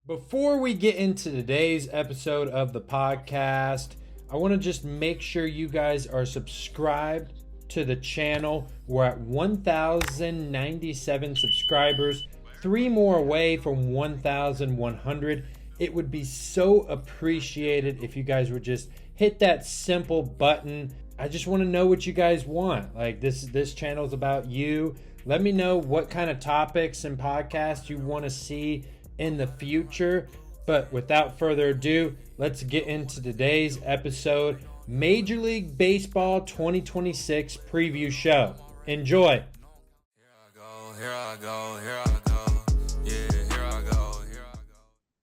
Before we get into today's episode of the podcast, I want to just make sure you guys are subscribed to the channel. We're at 1,097 subscribers, 3 more away from 1,100. It would be so appreciated if you guys would just hit that simple button. I just want to know what you guys want. Like this channel is about you. Let me know what kind of topics and podcasts you want to see in the future. But without further ado, let's get into today's episode, Major League Baseball 2026 preview show. Enjoy.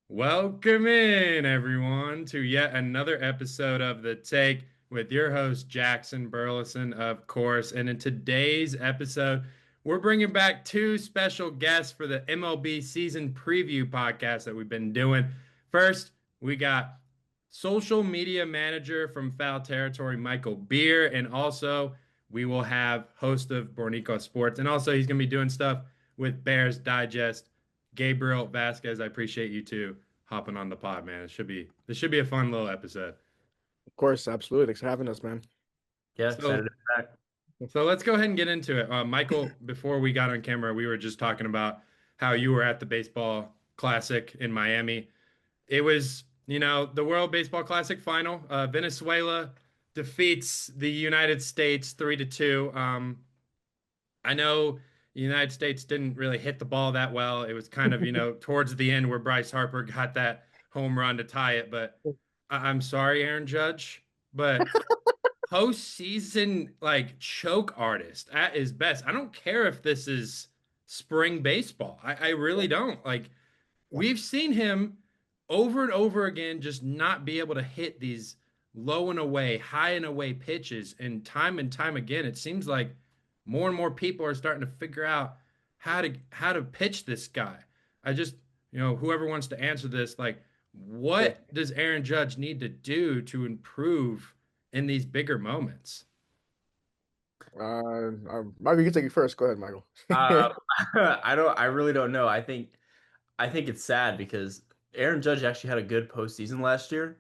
Welcome in, everyone, to yet another episode of The Take with your host, Jackson Burleson, of course. And in today's episode, we're bringing back 2 special guests for the MLB season preview podcast that we've been doing. First, we got social media manager from Foul Territory, Michael Beer, and also we will have host of Bornico Sports, and also he's going to be doing stuff with Bears Digest, Gabriel Vasquez. I appreciate you two hopping on the pod, man. This should be a fun little episode. Of course, absolutely. Thanks for having us, man. Yeah, excited to be back. So let's go ahead and get into it. Michael, before we got on camera, we were just talking about how you were at the Baseball Classic in Miami. It was, the World Baseball Classic final. Venezuela defeats the United States 3-2. I know the United States didn't really hit the ball that well. It was kind of, towards the end where Bryce Harper got that home run to tie it. But I'm sorry, Aaron Judge, but postseason choke artist at his best. I don't care if this is spring baseball. I really don't. We've seen him over and over again just not be able to hit these low and away, high and away pitches, and time again it seems like more and more people are starting to figure out how to pitch this guy. I just, whoever wants to answer this, what does Aaron Judge need to do to improve in these bigger moments? Michael, you can take it first. Go ahead, Michael. I really don't know. I think it's sad because Aaron Judge actually had a good postseason last year,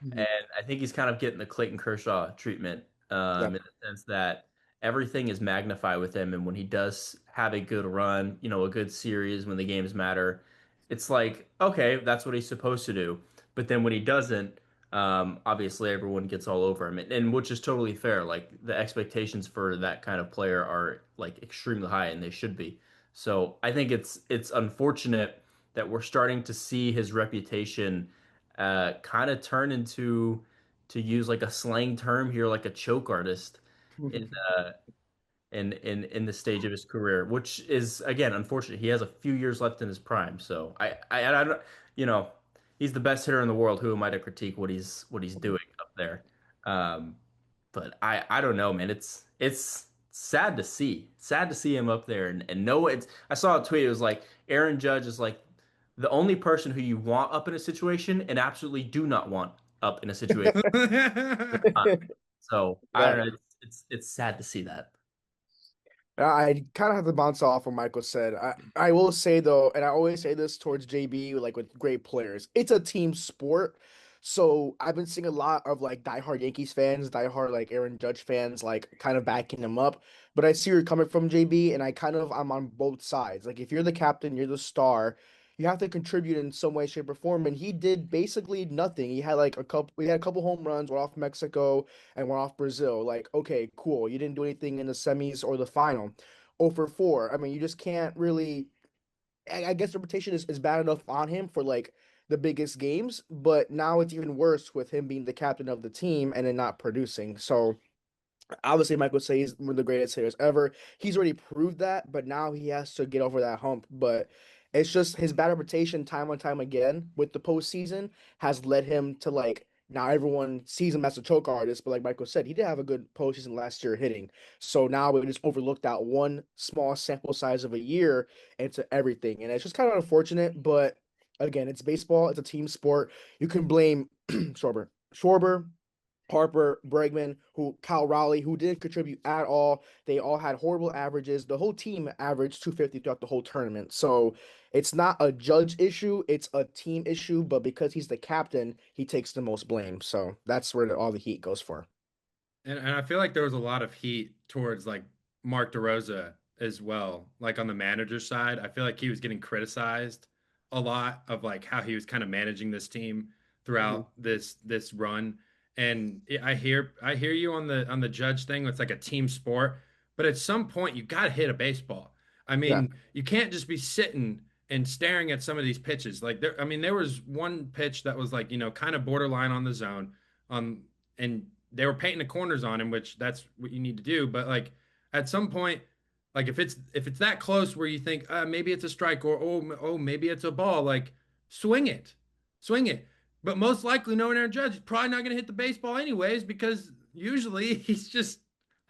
and I think he's kind of getting the Clayton Kershaw treatment in the sense that everything is magnified with him, and when he does have a good run, a good series when the games matter, it's like, okay, that's what he's supposed to do. But then when he doesn't, obviously everyone gets all over him, and which is totally fair. Like, the expectations for that kind of player are extremely high, and they should be. So I think it's unfortunate that we're starting to see his reputation kind of turn into, to use a slang term here, like a choke artist in the stage of his career, which is, again, unfortunate. He has a few years left in his prime, so I don't, he's the best hitter in the world. Who am I to critique what he's doing up there? But I don't know, man. It's sad to see him up there, and no, I saw a tweet. It was like Aaron Judge is like the only person who you want up in a situation and absolutely do not want up in a situation. So I don't know. It's sad to see that. I kind of have to bounce off what Michael said. I will say, though, and I always say this towards JB, with great players, it's a team sport. So I've been seeing a lot of diehard Yankees fans, diehard Aaron Judge fans, kind of backing him up. But I see where you're coming from, JB, and I'm on both sides. If you're the captain, you're the star, you have to contribute in some way, shape, or form. And he did basically nothing. He had we had a couple home runs, one off Mexico and one off Brazil. Okay, cool. You didn't do anything in the semis or the final. 0 for 4. I mean, you just can't really. I guess the reputation is bad enough on him for the biggest games, but now it's even worse with him being the captain of the team and then not producing. So obviously, Michael says he's one of the greatest hitters ever. He's already proved that, but now he has to get over that hump. But it's just his bad reputation time on time again with the postseason has led him to now everyone sees him as a choke artist. But like Michael said, he did have a good postseason last year hitting. So now we just overlooked that one small sample size of a year into everything. And it's just kind of unfortunate. But again, it's baseball. It's a team sport. You can blame Schwarber, Harper, Bregman, Kyle Raleigh, who didn't contribute at all. They all had horrible averages. The whole team averaged 250 throughout the whole tournament. So It's not a Judge issue, it's a team issue, but because he's the captain, he takes the most blame. So that's where all the heat goes for. And I feel like there was a lot of heat towards like Mark DeRosa as well. Like on the manager side, I feel like he was getting criticized a lot of like how he was kind of managing this team Mhm. throughout this run. And I hear you on the Judge thing. It's like a team sport, but at some point you got to hit a baseball. I Yeah. mean, you can't just be sitting and staring at some of these pitches. Like there, I mean, there was one pitch that was like, you know, kind of borderline on the zone. And they were painting the corners on him, which that's what you need to do. But like at some point, like if it's that close where you think maybe it's a strike or oh maybe it's a ball, like swing it, swing it. But most likely, knowing our judge is probably not going to hit the baseball anyways because usually he's just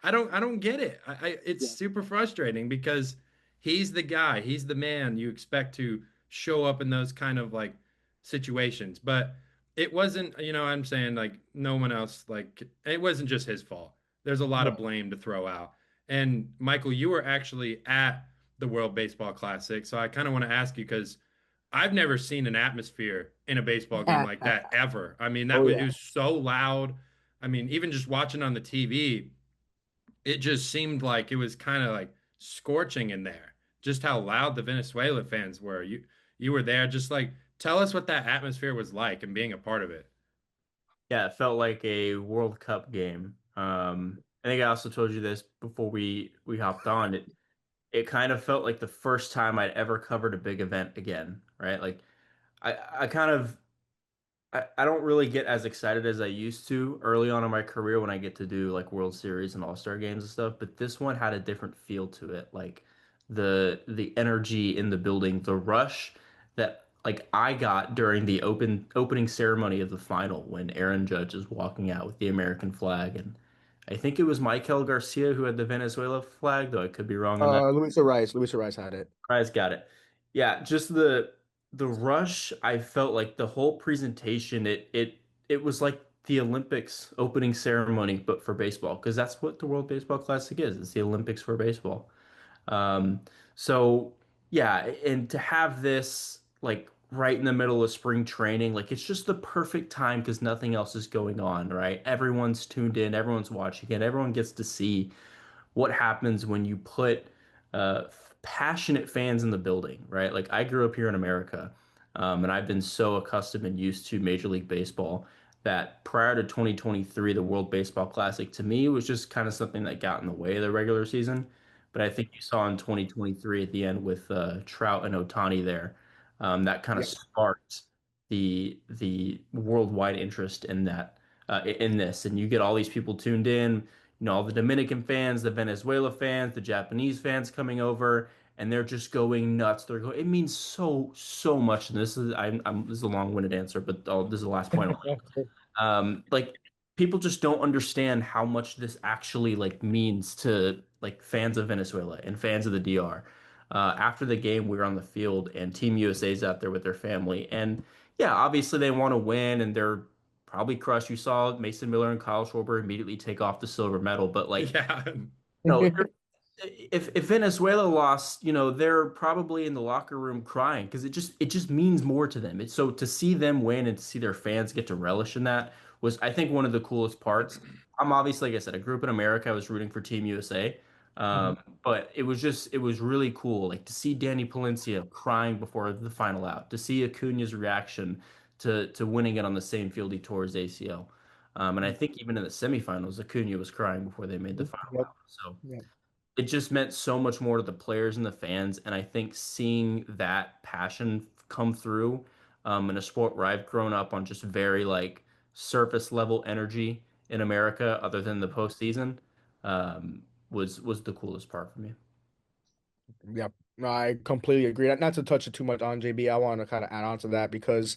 I don't get it. It's Yeah. super frustrating because he's the guy, he's the man you expect to show up in those kind of like situations, but it wasn't, you know, I'm saying like no one else, like it wasn't just his fault. There's a lot of Right. blame to throw out. And Michael, you were actually at the World Baseball Classic. So I kind of want to ask you because I've never seen an atmosphere in a baseball game like that ever. I mean, Oh it yeah. was so loud. I mean, even just watching on the TV, it just seemed like it was kind of like scorching in there. Just how loud the Venezuela fans were. You were there. Just like tell us what that atmosphere was like and being a part of it. Yeah, it felt like a World Cup game. I think I also told you this before we hopped on. It kind of felt like the first time I'd ever covered a big event again, right? Like I kind of I don't really get as excited as I used to early on in my career when I get to do like World Series and All-Star games and stuff, but this one had a different feel to it. Like the energy in the building, the rush that like I got during the opening ceremony of the final when Aaron Judge is walking out with the American flag, and I think it was Michael Garcia who had the Venezuela flag, though I could be wrong on that. Luis Ariz had it. Price got it. Yeah, just the rush, I felt like the whole presentation, it was like the Olympics opening ceremony, but for baseball, because that's what the World Baseball Classic is. It's the Olympics for baseball. Um, so yeah, and to have this like right in the middle of spring training, like it's just the perfect time because nothing else is going on, right? Everyone's tuned in, everyone's watching it, everyone gets to see what happens when you put passionate fans in the building, right? Like I grew up here in America, and I've been so accustomed and used to Major League Baseball that prior to 2023, the World Baseball Classic to me was just kind of something that got in the way of the regular season. But I think you saw in 2023 at the end with Trout and Ohtani there, that kind of Yeah. sparked the worldwide interest in that in this, and you get all these people tuned in, you know, all the Dominican fans, the Venezuela fans, the Japanese fans coming over, and they're just going nuts. They're going, it means so much. And this is a long-winded answer, but this is the last point. Like people just don't understand how much this actually like means to like fans of Venezuela and fans of the DR. After the game, we were on the field, and Team USA's out there with their family, and yeah, obviously they want to win, and they're probably crushed. You saw Mason Miller and Kyle Schwarber immediately take off the silver medal, but like, Yeah. you know, if Venezuela lost, you know, they're probably in the locker room crying because it just means more to them. It's so to see them win and to see their fans get to relish in that was I think one of the coolest parts. I'm obviously, like I said, I grew up in America. I was rooting for Team USA. Mhm. But it was really cool, like to see Danny Palencia crying before the final out, to see Acuna's reaction to winning it on the same field he tore his ACL. And I think even in the semifinals, Acuna was crying before they made the final Yep. out. So Yep. it just meant so much more to the players and the fans. And I think seeing that passion come through in a sport where I've grown up on just very like surface level energy in America, other than the postseason, was the coolest part for me. Yep. No, I completely agree. Not to touch it too much on JB, I want to kind of add on to that because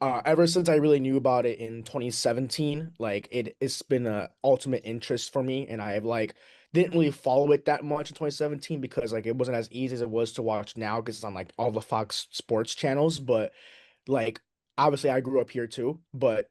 ever since I really knew about it in 2017, like it's been a ultimate interest for me, and I've like didn't really follow it that much in 2017 because like it wasn't as easy as it was to watch now because it's on like all the Fox Sports channels. But like obviously I grew up here too, but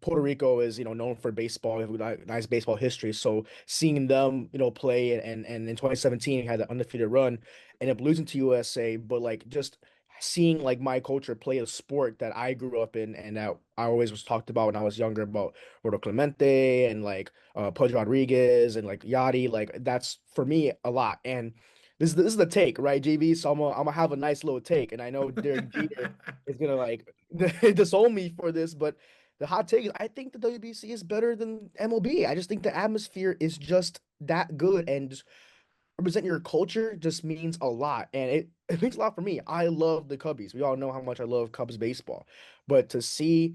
Puerto Rico is, known for baseball, we have nice baseball history. So seeing them, play and in 2017 had the undefeated run, and up losing to USA, but like just seeing like my culture play a sport that I grew up in and that I always was talked about when I was younger about Roberto Clemente and like Pudge Rodriguez and like Yachty, like that's for me a lot. And this is the take, right, JV? So I'm gonna have a nice little take, and I know Derek Jeter is gonna like disown me for this, but the hot take is I think the WBC is better than MLB. I just think the atmosphere is just that good, and just represent your culture just means a lot. And it means a lot for me. I love the Cubbies. We all know how much I love Cubs baseball. But to see,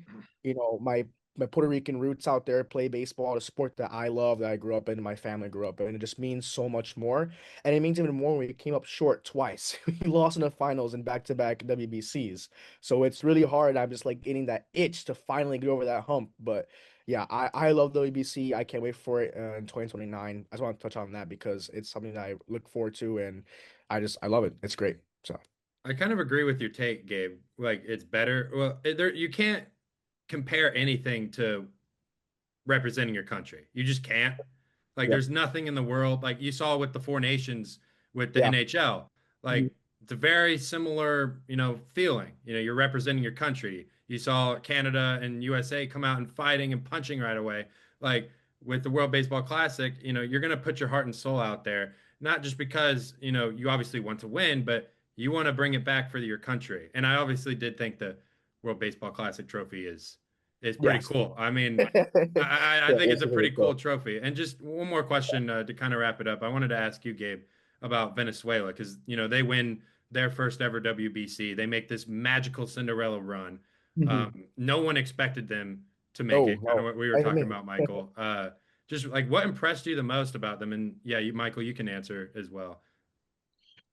my Puerto Rican roots out there play baseball, the sport that I love, that I grew up in, my family grew up in, it just means so much more. And it means even more when we came up short twice. We lost in the finals in back-to-back WBCs. So it's really hard. I'm just like getting that itch to finally get over that hump. But yeah, I love WBC. I can't wait for it in 2029. I just want to touch on that because it's something that I look forward to, and I love it. It's great. So I kind of agree with your take, Gabe. Like it's better. Well, there you can't compare anything to representing your country. You just can't. Like yeah, there's nothing in the world like you saw with the Four Nations with the yeah, NHL. mhm, Like it's a very similar, feeling. You're representing your country. You saw Canada and USA come out and fighting and punching right away. Like with the World Baseball Classic, you're gonna put your heart and soul out there, not just because, you obviously want to win, but you want to bring it back for your country. And I obviously did think the World Baseball Classic trophy is pretty yes, cool. I mean, yeah, I think it's it's a really pretty cool cool. trophy. And just one more question to kind of wrap it up. I wanted to ask you, Gabe, about Venezuela because they win their first ever WBC. They make this magical Cinderella run. Mhm. No one expected them to make No, it. Kind of no, what we were I talking mean. about, Michael. Just like what impressed you the most about them? And yeah, Michael, you can answer as well.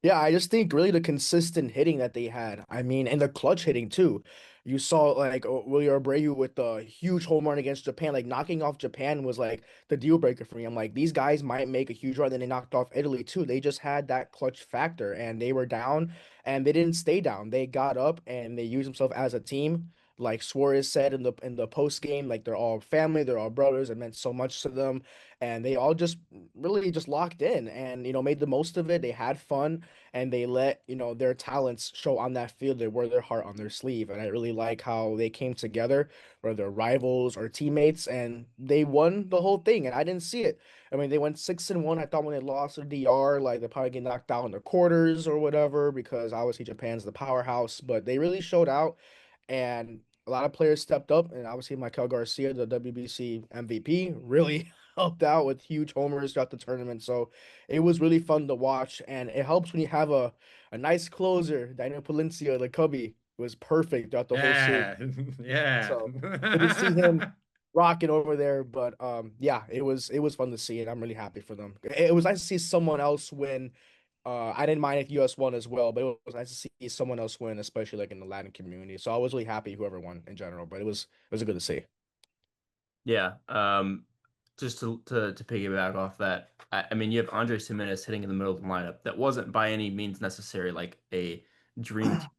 Yeah, I just think really the consistent hitting that they had. I mean, and the clutch hitting too. You saw like Willie Abreu with the huge home run against Japan. Like knocking off Japan was like the deal breaker for me. I'm like, these guys might make a huge run. Then they knocked off Italy too. They just had that clutch factor, and they were down, and they didn't stay down. They got up and they used themselves as a team. Like Suarez said in the post game, like they're all family, they're all brothers. It meant so much to them, and they all just really just locked in and made the most of it. They had fun and they let their talents show on that field. They wear their heart on their sleeve, and I really like how they came together, whether they're rivals or teammates, and they won the whole thing. And I didn't see it. I mean, they went 6-1. I thought when they lost to DR, like they probably get knocked out in the quarters or whatever, because obviously Japan's the powerhouse. But they really showed out, and a lot of players stepped up, and obviously Michael Garcia, the WBC MVP, really helped out with huge homers throughout the tournament. So it was really fun to watch, and it helps when you have a nice closer. Daniel Palencia, the Cubby, was perfect throughout the whole series. Yeah, yeah. So good to see him rocking over there. But yeah, it was fun to see, and I'm really happy for them. It was nice to see someone else win. I didn't mind if US won as well, but it was nice to see someone else win, especially like in the Latin community. So I was really happy whoever won in general, but it was good to see. Yeah. Just to piggyback off that, I mean, you have Andres Jimenez hitting in the middle of the lineup. That wasn't by any means necessary like a dream team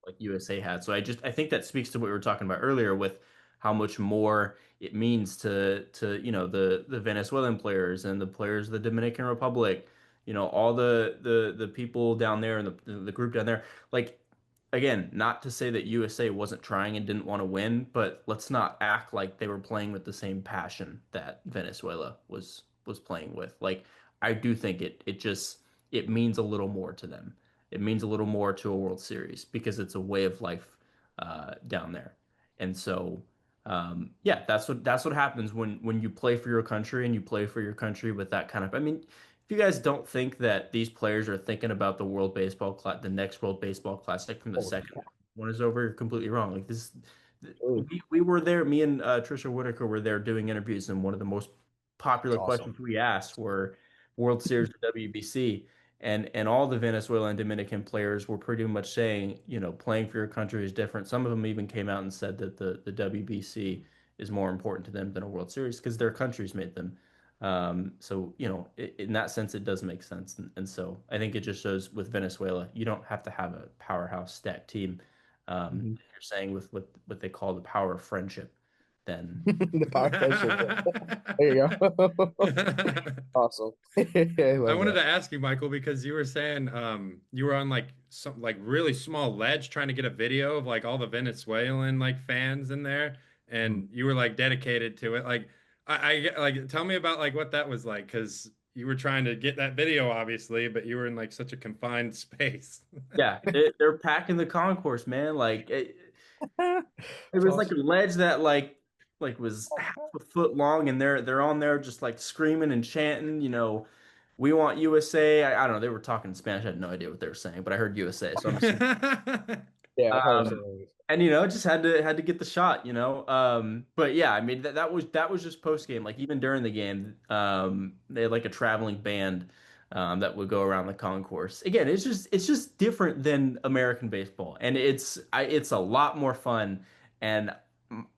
like USA had. So I think that speaks to what we were talking about earlier with how much more it means to the Venezuelan players and the players of the Dominican Republic, all the people down there and the group down there. Like again, not to say that USA wasn't trying and didn't want to win, but let's not act like they were playing with the same passion that Venezuela was playing with. Like I do think it means a little more to them. It means a little more to a World Series because it's a way of life down there. And so yeah, that's what happens when you play for your country and you play for your country with that kind of. I mean, if you guys don't think that these players are thinking about the next World Baseball Classic from the Oh, second one is over, you're completely wrong. Like this, oh, we were there. Me and Trisha Whitaker were there doing interviews, and one of the most it's popular awesome. questions we asked were World Series or WBC, and all the Venezuelan and Dominican players were pretty much saying, playing for your country is different. Some of them even came out and said that the WBC is more important to them than a World Series because their countries made them. So, in that sense, it does make sense. And so I think it just shows with Venezuela, you don't have to have a powerhouse stacked team. Mhm. You're saying with what they call the power of friendship. then The power pressure. There you go. Awesome. I I love wanted that. to ask you, Michael, because you were saying you were on like some like really small ledge trying to get a video of like all the Venezuelan like fans in there, Mhm. and you were like dedicated to it. Like like tell me about like what that was like, because you were trying to get that video, obviously, but you were in like such a confined space. yeah, they're packing the concourse, man. Like it It's was like a awesome. ledge that like was half a foot long, and they're on there just like screaming and chanting, we want USA. I don't know. They were talking Spanish. I had no idea what they were saying, but I heard USA, so I'm assuming. Yeah, that part was Um, hilarious. and just had to get the shot. But yeah, I mean that was just post game. Like even during the game, they had like a traveling band that would go around the concourse. Again, it's just different than American baseball, and it's a lot more fun. And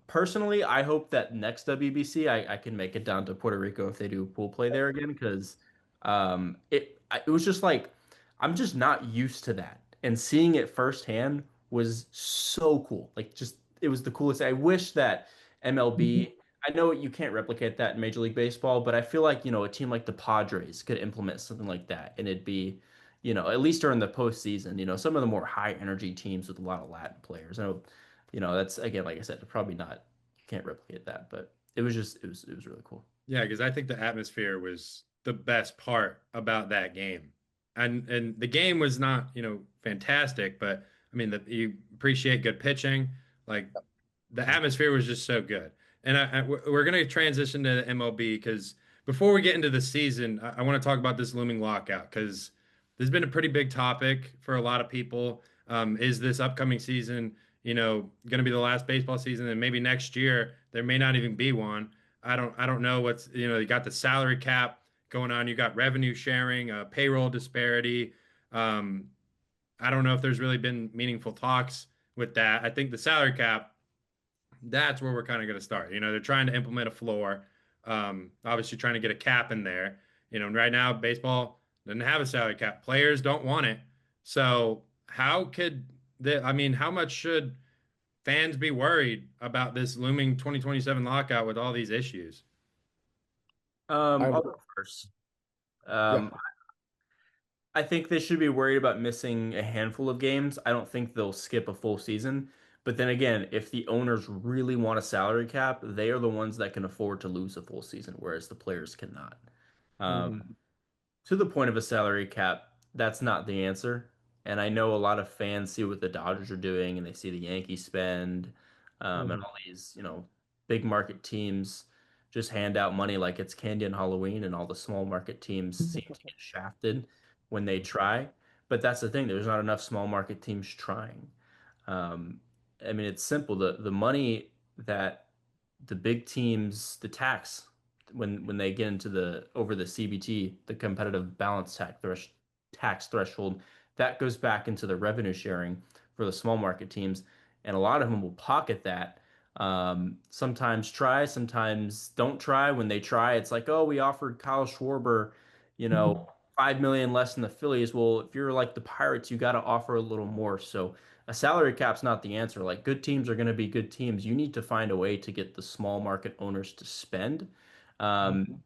personally, I hope that next WBC I can make it down to Puerto Rico if they do pool play there again, because it was just like I'm just not used to that, and seeing it firsthand was so cool. Like just it was the coolest. I wish that MLB, I know you can't replicate that in Major League Baseball, but I feel like, a team like the Padres could implement something like that, and it'd be, at least during the postseason, some of the more high energy teams with a lot of Latin players. I know, that's again, like I said, probably not, you can't replicate that, but it was really cool. Yeah, because I think the atmosphere was the best part about that game. And the game was not, fantastic, but I mean, you appreciate good pitching. Like the atmosphere was just so good. And we're going to transition to the MLB because before we get into the season, I want to talk about this looming lockout because there's been a pretty big topic for a lot of people. Is this upcoming season, going to be the last baseball season, and maybe next year there may not even be one. I don't know what's, you got the salary cap going on. You got revenue sharing, payroll disparity. Um, I don't know if there's really been meaningful talks with that. I think the salary cap, that's where we're kind of going to start. They're trying to implement a floor, obviously trying to get a cap in there. And right now baseball doesn't have a salary cap. Players don't want it. So how could I mean, how much should fans be worried about this looming 2027 lockout with all these issues? I I'll go first. yeah. Um, I think they should be worried about missing a handful of games. I don't think they'll skip a full season. But then again, if the owners really want a salary cap, they are the ones that can afford to lose a full season, whereas the players cannot. Mhm. To the point of a salary cap, that's not the answer. And I know a lot of fans see what the Dodgers are doing, and they see the Yankees spend, and Mhm. all these, big market teams just hand out money like it's candy on Halloween, and all the small market teams seem to get shafted when they try. But that's the thing, there's not enough small market teams trying. Um, I mean, it's simple. The money that the big teams, the tax when they get into the over the CBT, the competitive balance tax threshold, that goes back into the revenue sharing for the small market teams, and a lot of them will pocket that. Sometimes try, sometimes don't try. When they try, it's like, oh, we offered Kyle Schwarber, you know, 5 million less than the Phillies. Well, if you're like the Pirates, you got to offer a little more. So a salary cap's not the answer. Like good teams are going to be good teams. You need to find a way to get the small market owners to spend. Um,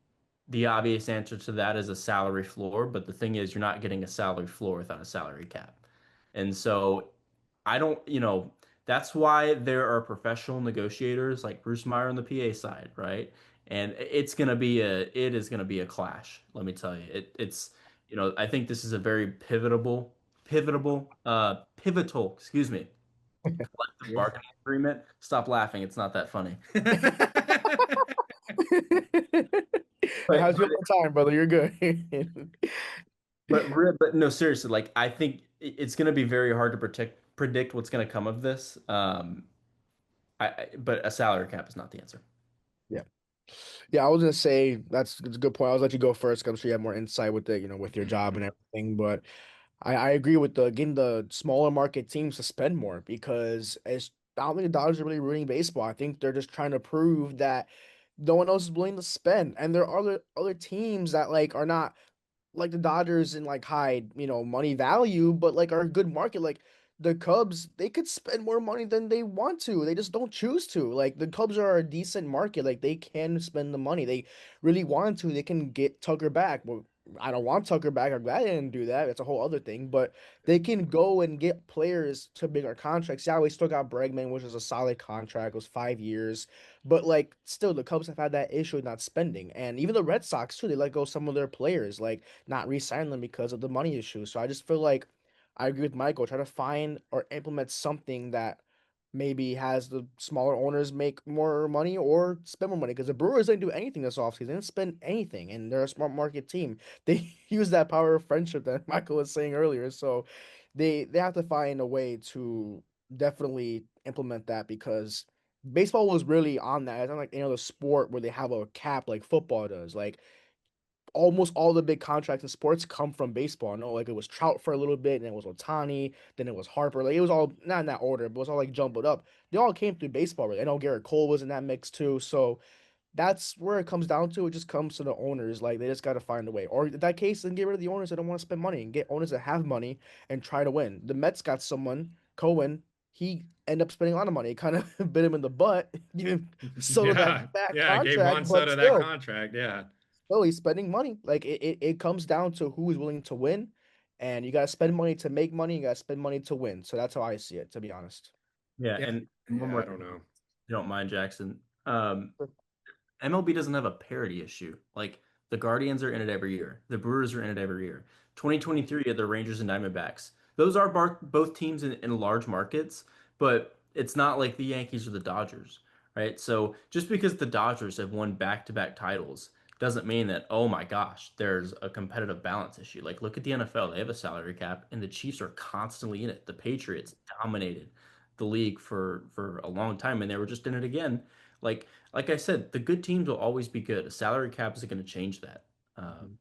the obvious answer to that is a salary floor, but the thing is, you're not getting a salary floor without a salary cap. And so I don't, that's why there are professional negotiators like Bruce Meyer on the PA side, right? And it is gonna be a clash. Let me tell you, it's, I think this is a very pivotal, excuse me, collective Yeah. bargaining agreement. Stop laughing. It's not that funny. Hey, But how's your time, brother? You're good. but no, seriously, like I think it's going to be very hard to predict what's going to come of this. But a salary cap is not the answer. Yeah. Yeah, I was gonna say that's a good point. I'll let you go first 'cause I'm sure you have more insight with it, with your job and everything. But I agree with the getting the smaller market teams to spend more because I don't think the Dodgers are really ruining baseball. I think they're just trying to prove that no one else is willing to spend. And there are other teams that like are not like the Dodgers in like high, money value, but like are a good market. Like the Cubs, they could spend more money than they want to. They just don't choose to. Like the Cubs are a decent market. Like they can spend the money. They really want to. They can get Tucker back. Well, I don't want Tucker back. I'm glad they didn't do that. It's a whole other thing. But they can go and get players to bigger contracts. Yeah, we still got Bregman, which is a solid contract. It was 5 years. But like still the Cubs have had that issue of not spending. And even the Red Sox too, they let go some of their players, like not re-sign them because of the money issue. So I just feel like I agree with Michael. Try to find or implement something that maybe has the smaller owners make more money or spend more money. Because the Brewers didn't do anything this offseason. They didn't spend anything, and they're a smart market team. They use that power of friendship that Michael was saying earlier. So they have to find a way to definitely implement that because baseball was really on that. It's not like any other sport where they have a cap like football does. Like almost all the big contracts in sports come from baseball. No, like it was Trout for a little bit, and it was Otani, then it was Harper. Like it was all not in that order, but it was all like jumbled up. They all came through baseball. Really. I know Garrett Cole was in that mix too. So that's where it comes down to. It just comes to the owners. Like they just got to find a way. Or in that case, then get rid of the owners that don't want to spend money and get owners that have money and try to win. The Mets got someone, Cohen. He ended up spending a lot of money. It kind of bit him in the butt. Give Soto Yeah. that bad Yeah. Gave Juan contract, but Soto that still. contract. Yeah. Well, he's spending money. Like it comes down to who is willing to win, and you gotta spend money to make money. You gotta spend money to win. So that's how I see it, to be honest. Yeah, Yeah. and one Yeah. more I don't thing, know. if you don't mind, Jackson. MLB doesn't have a parity issue. Like the Guardians are in it every year. The Brewers are in it every year. 2023 are the Rangers and Diamondbacks. Those are both teams in large markets, but it's not like the Yankees or the Dodgers, right? So just because the Dodgers have won back-to-back titles doesn't mean that, oh my gosh, there's a competitive balance issue. Like look at the NFL. They have a salary cap, and the Chiefs are constantly in it. The Patriots dominated the league for a long time, and they were just in it again. Like I said, the good teams will always be good. A salary cap isn't going to change that. Um, Mhm. I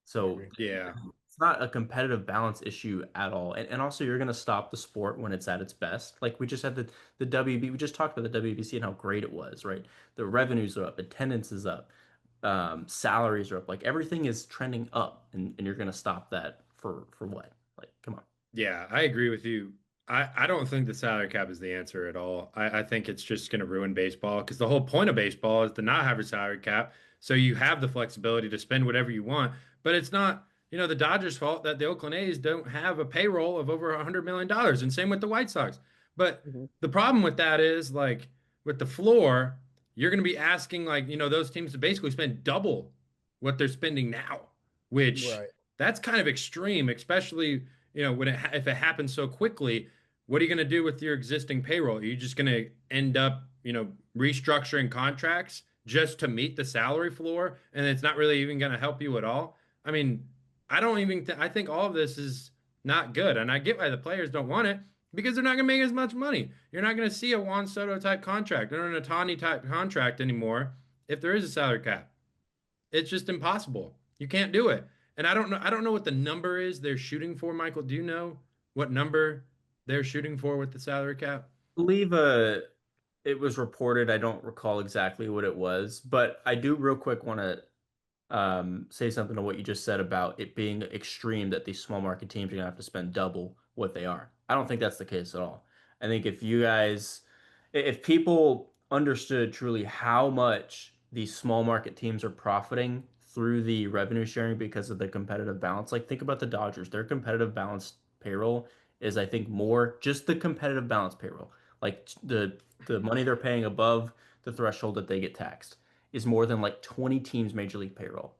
so agree. Yeah. it's not a competitive balance issue at all. And also, you're going to stop the sport when it's at its best. Like we just had the WB, we just talked about the WBC and how great it was, right? The revenues are up, attendance is up, salaries are up. Like everything is trending up, and you're going to stop that for what? Like, come on. Yeah, I agree with you. I don't think the salary cap is the answer at all. I think it's just going to ruin baseball because the whole point of baseball is to not have a salary cap. So you have the flexibility to spend whatever you want. But it's not, the Dodgers' fault that the Oakland A's don't have a payroll of over $100 million. And same with the White Sox. But Mhm. the problem with that is like with the floor, you're going to be asking like, those teams to basically spend double what they're spending now, which Right. that's kind of extreme, especially when if it happens so quickly, what are you going to do with your existing payroll? Are you just going to end up, restructuring contracts just to meet the salary floor, and it's not really even going to help you at all? I mean, I don't even I think all of this is not good, and I get why the players don't want it because they're not going to make as much money. You're not going to see a Juan Soto type contract or an Otani type contract anymore if there is a salary cap. It's just impossible. You can't do it. And I don't know what the number is they're shooting for, Michael. Do you know what number they're shooting for with the salary cap? Believe it was reported. I don't recall exactly what it was, but I do real quick want to say something to what you just said about it being extreme that these small market teams are gonna have to spend double what they are. I don't think that's the case at all. I think if people understood truly how much these small market teams are profiting through the revenue sharing because of the competitive balance, like think about the Dodgers, their competitive balance payroll is I think more just the competitive balance payroll, like the money they're paying above the threshold that they get taxed is more than like 20 teams major league payroll.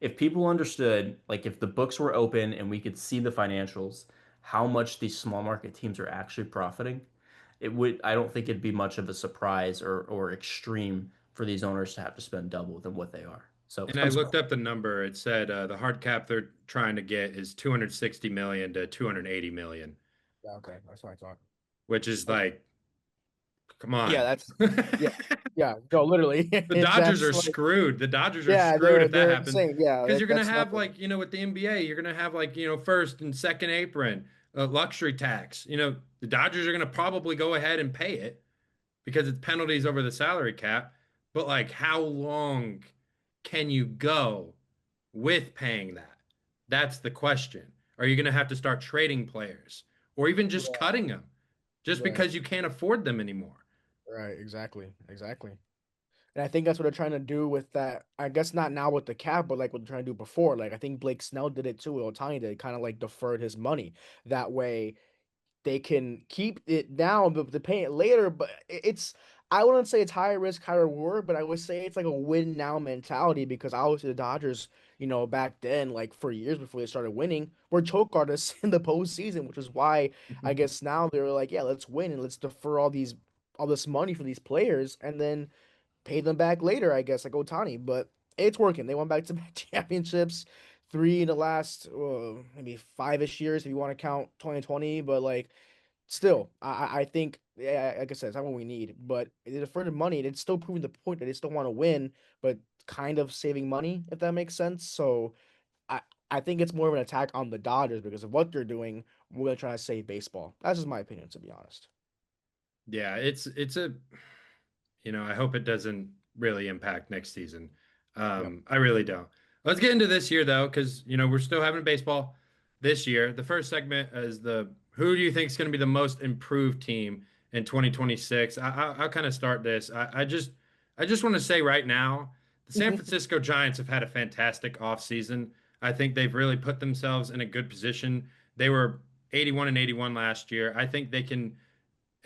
If people understood, like if the books were open and we could see the financials, how much these small market teams are actually profiting, I don't think it'd be much of a surprise or extreme for these owners to have to spend double than what they are. So And I I'm sorry. looked up the number. It said the hard cap they're trying to get is 260 million to 280 million, Yeah, okay. That's what I thought. which is Okay. like, come Yeah, on. that's yeah. Yeah, no, literally. The Dodgers That's are like screwed. The Dodgers are yeah, screwed if that they're happens insane. Yeah, because you're going to that's have nothing. like, with the NBA, you're going to have like, first and second apron, luxury tax. The Dodgers are going to probably go ahead and pay it because it's penalties over the salary cap. But like, how long can you go with paying that? That's the question. Are you going to have to start trading players? or even just Right. cutting them just Right. because you can't afford them anymore. Right. Exactly. Exactly. And I think that's what they're trying to do with that. I guess not now with the cap, but like what they're trying to do before. Like I think Blake Snell did it too. Otani did, kind of like deferred his money. That way they can keep it down, but to pay it later. But it's, I wouldn't say it's high risk, high reward, but I would say it's like a win now mentality because obviously the Dodgers, back then, like for years before they started winning, were choke artists in the postseason, which is why I guess now they're like, yeah, let's win and let's defer all this money for these players and then pay them back later, I guess, like Otani. But it's working. They won back to back championships, three in the last maybe 5-ish years if you want to count 2020. But like, still, I think, yeah, like I said, it's not what we need. But they deferred the money, and it's still proving the point that they still want to win, but kind of saving money, if that makes sense. So I. I think it's more of an attack on the Dodgers because of what they're doing. We're gonna try to save baseball. That's just my opinion, to be honest. Yeah, it's a I hope it doesn't really impact next season. Yep. I really don't. Let's get into this year though, because we're still having baseball this year. The first segment is the who do you think is going to be the most improved team in 2026? I'll kind of start this. I just want to say right now, the San Francisco Giants have had a fantastic offseason. I think they've really put themselves in a good position. They were 81 and 81 last year. I think they can.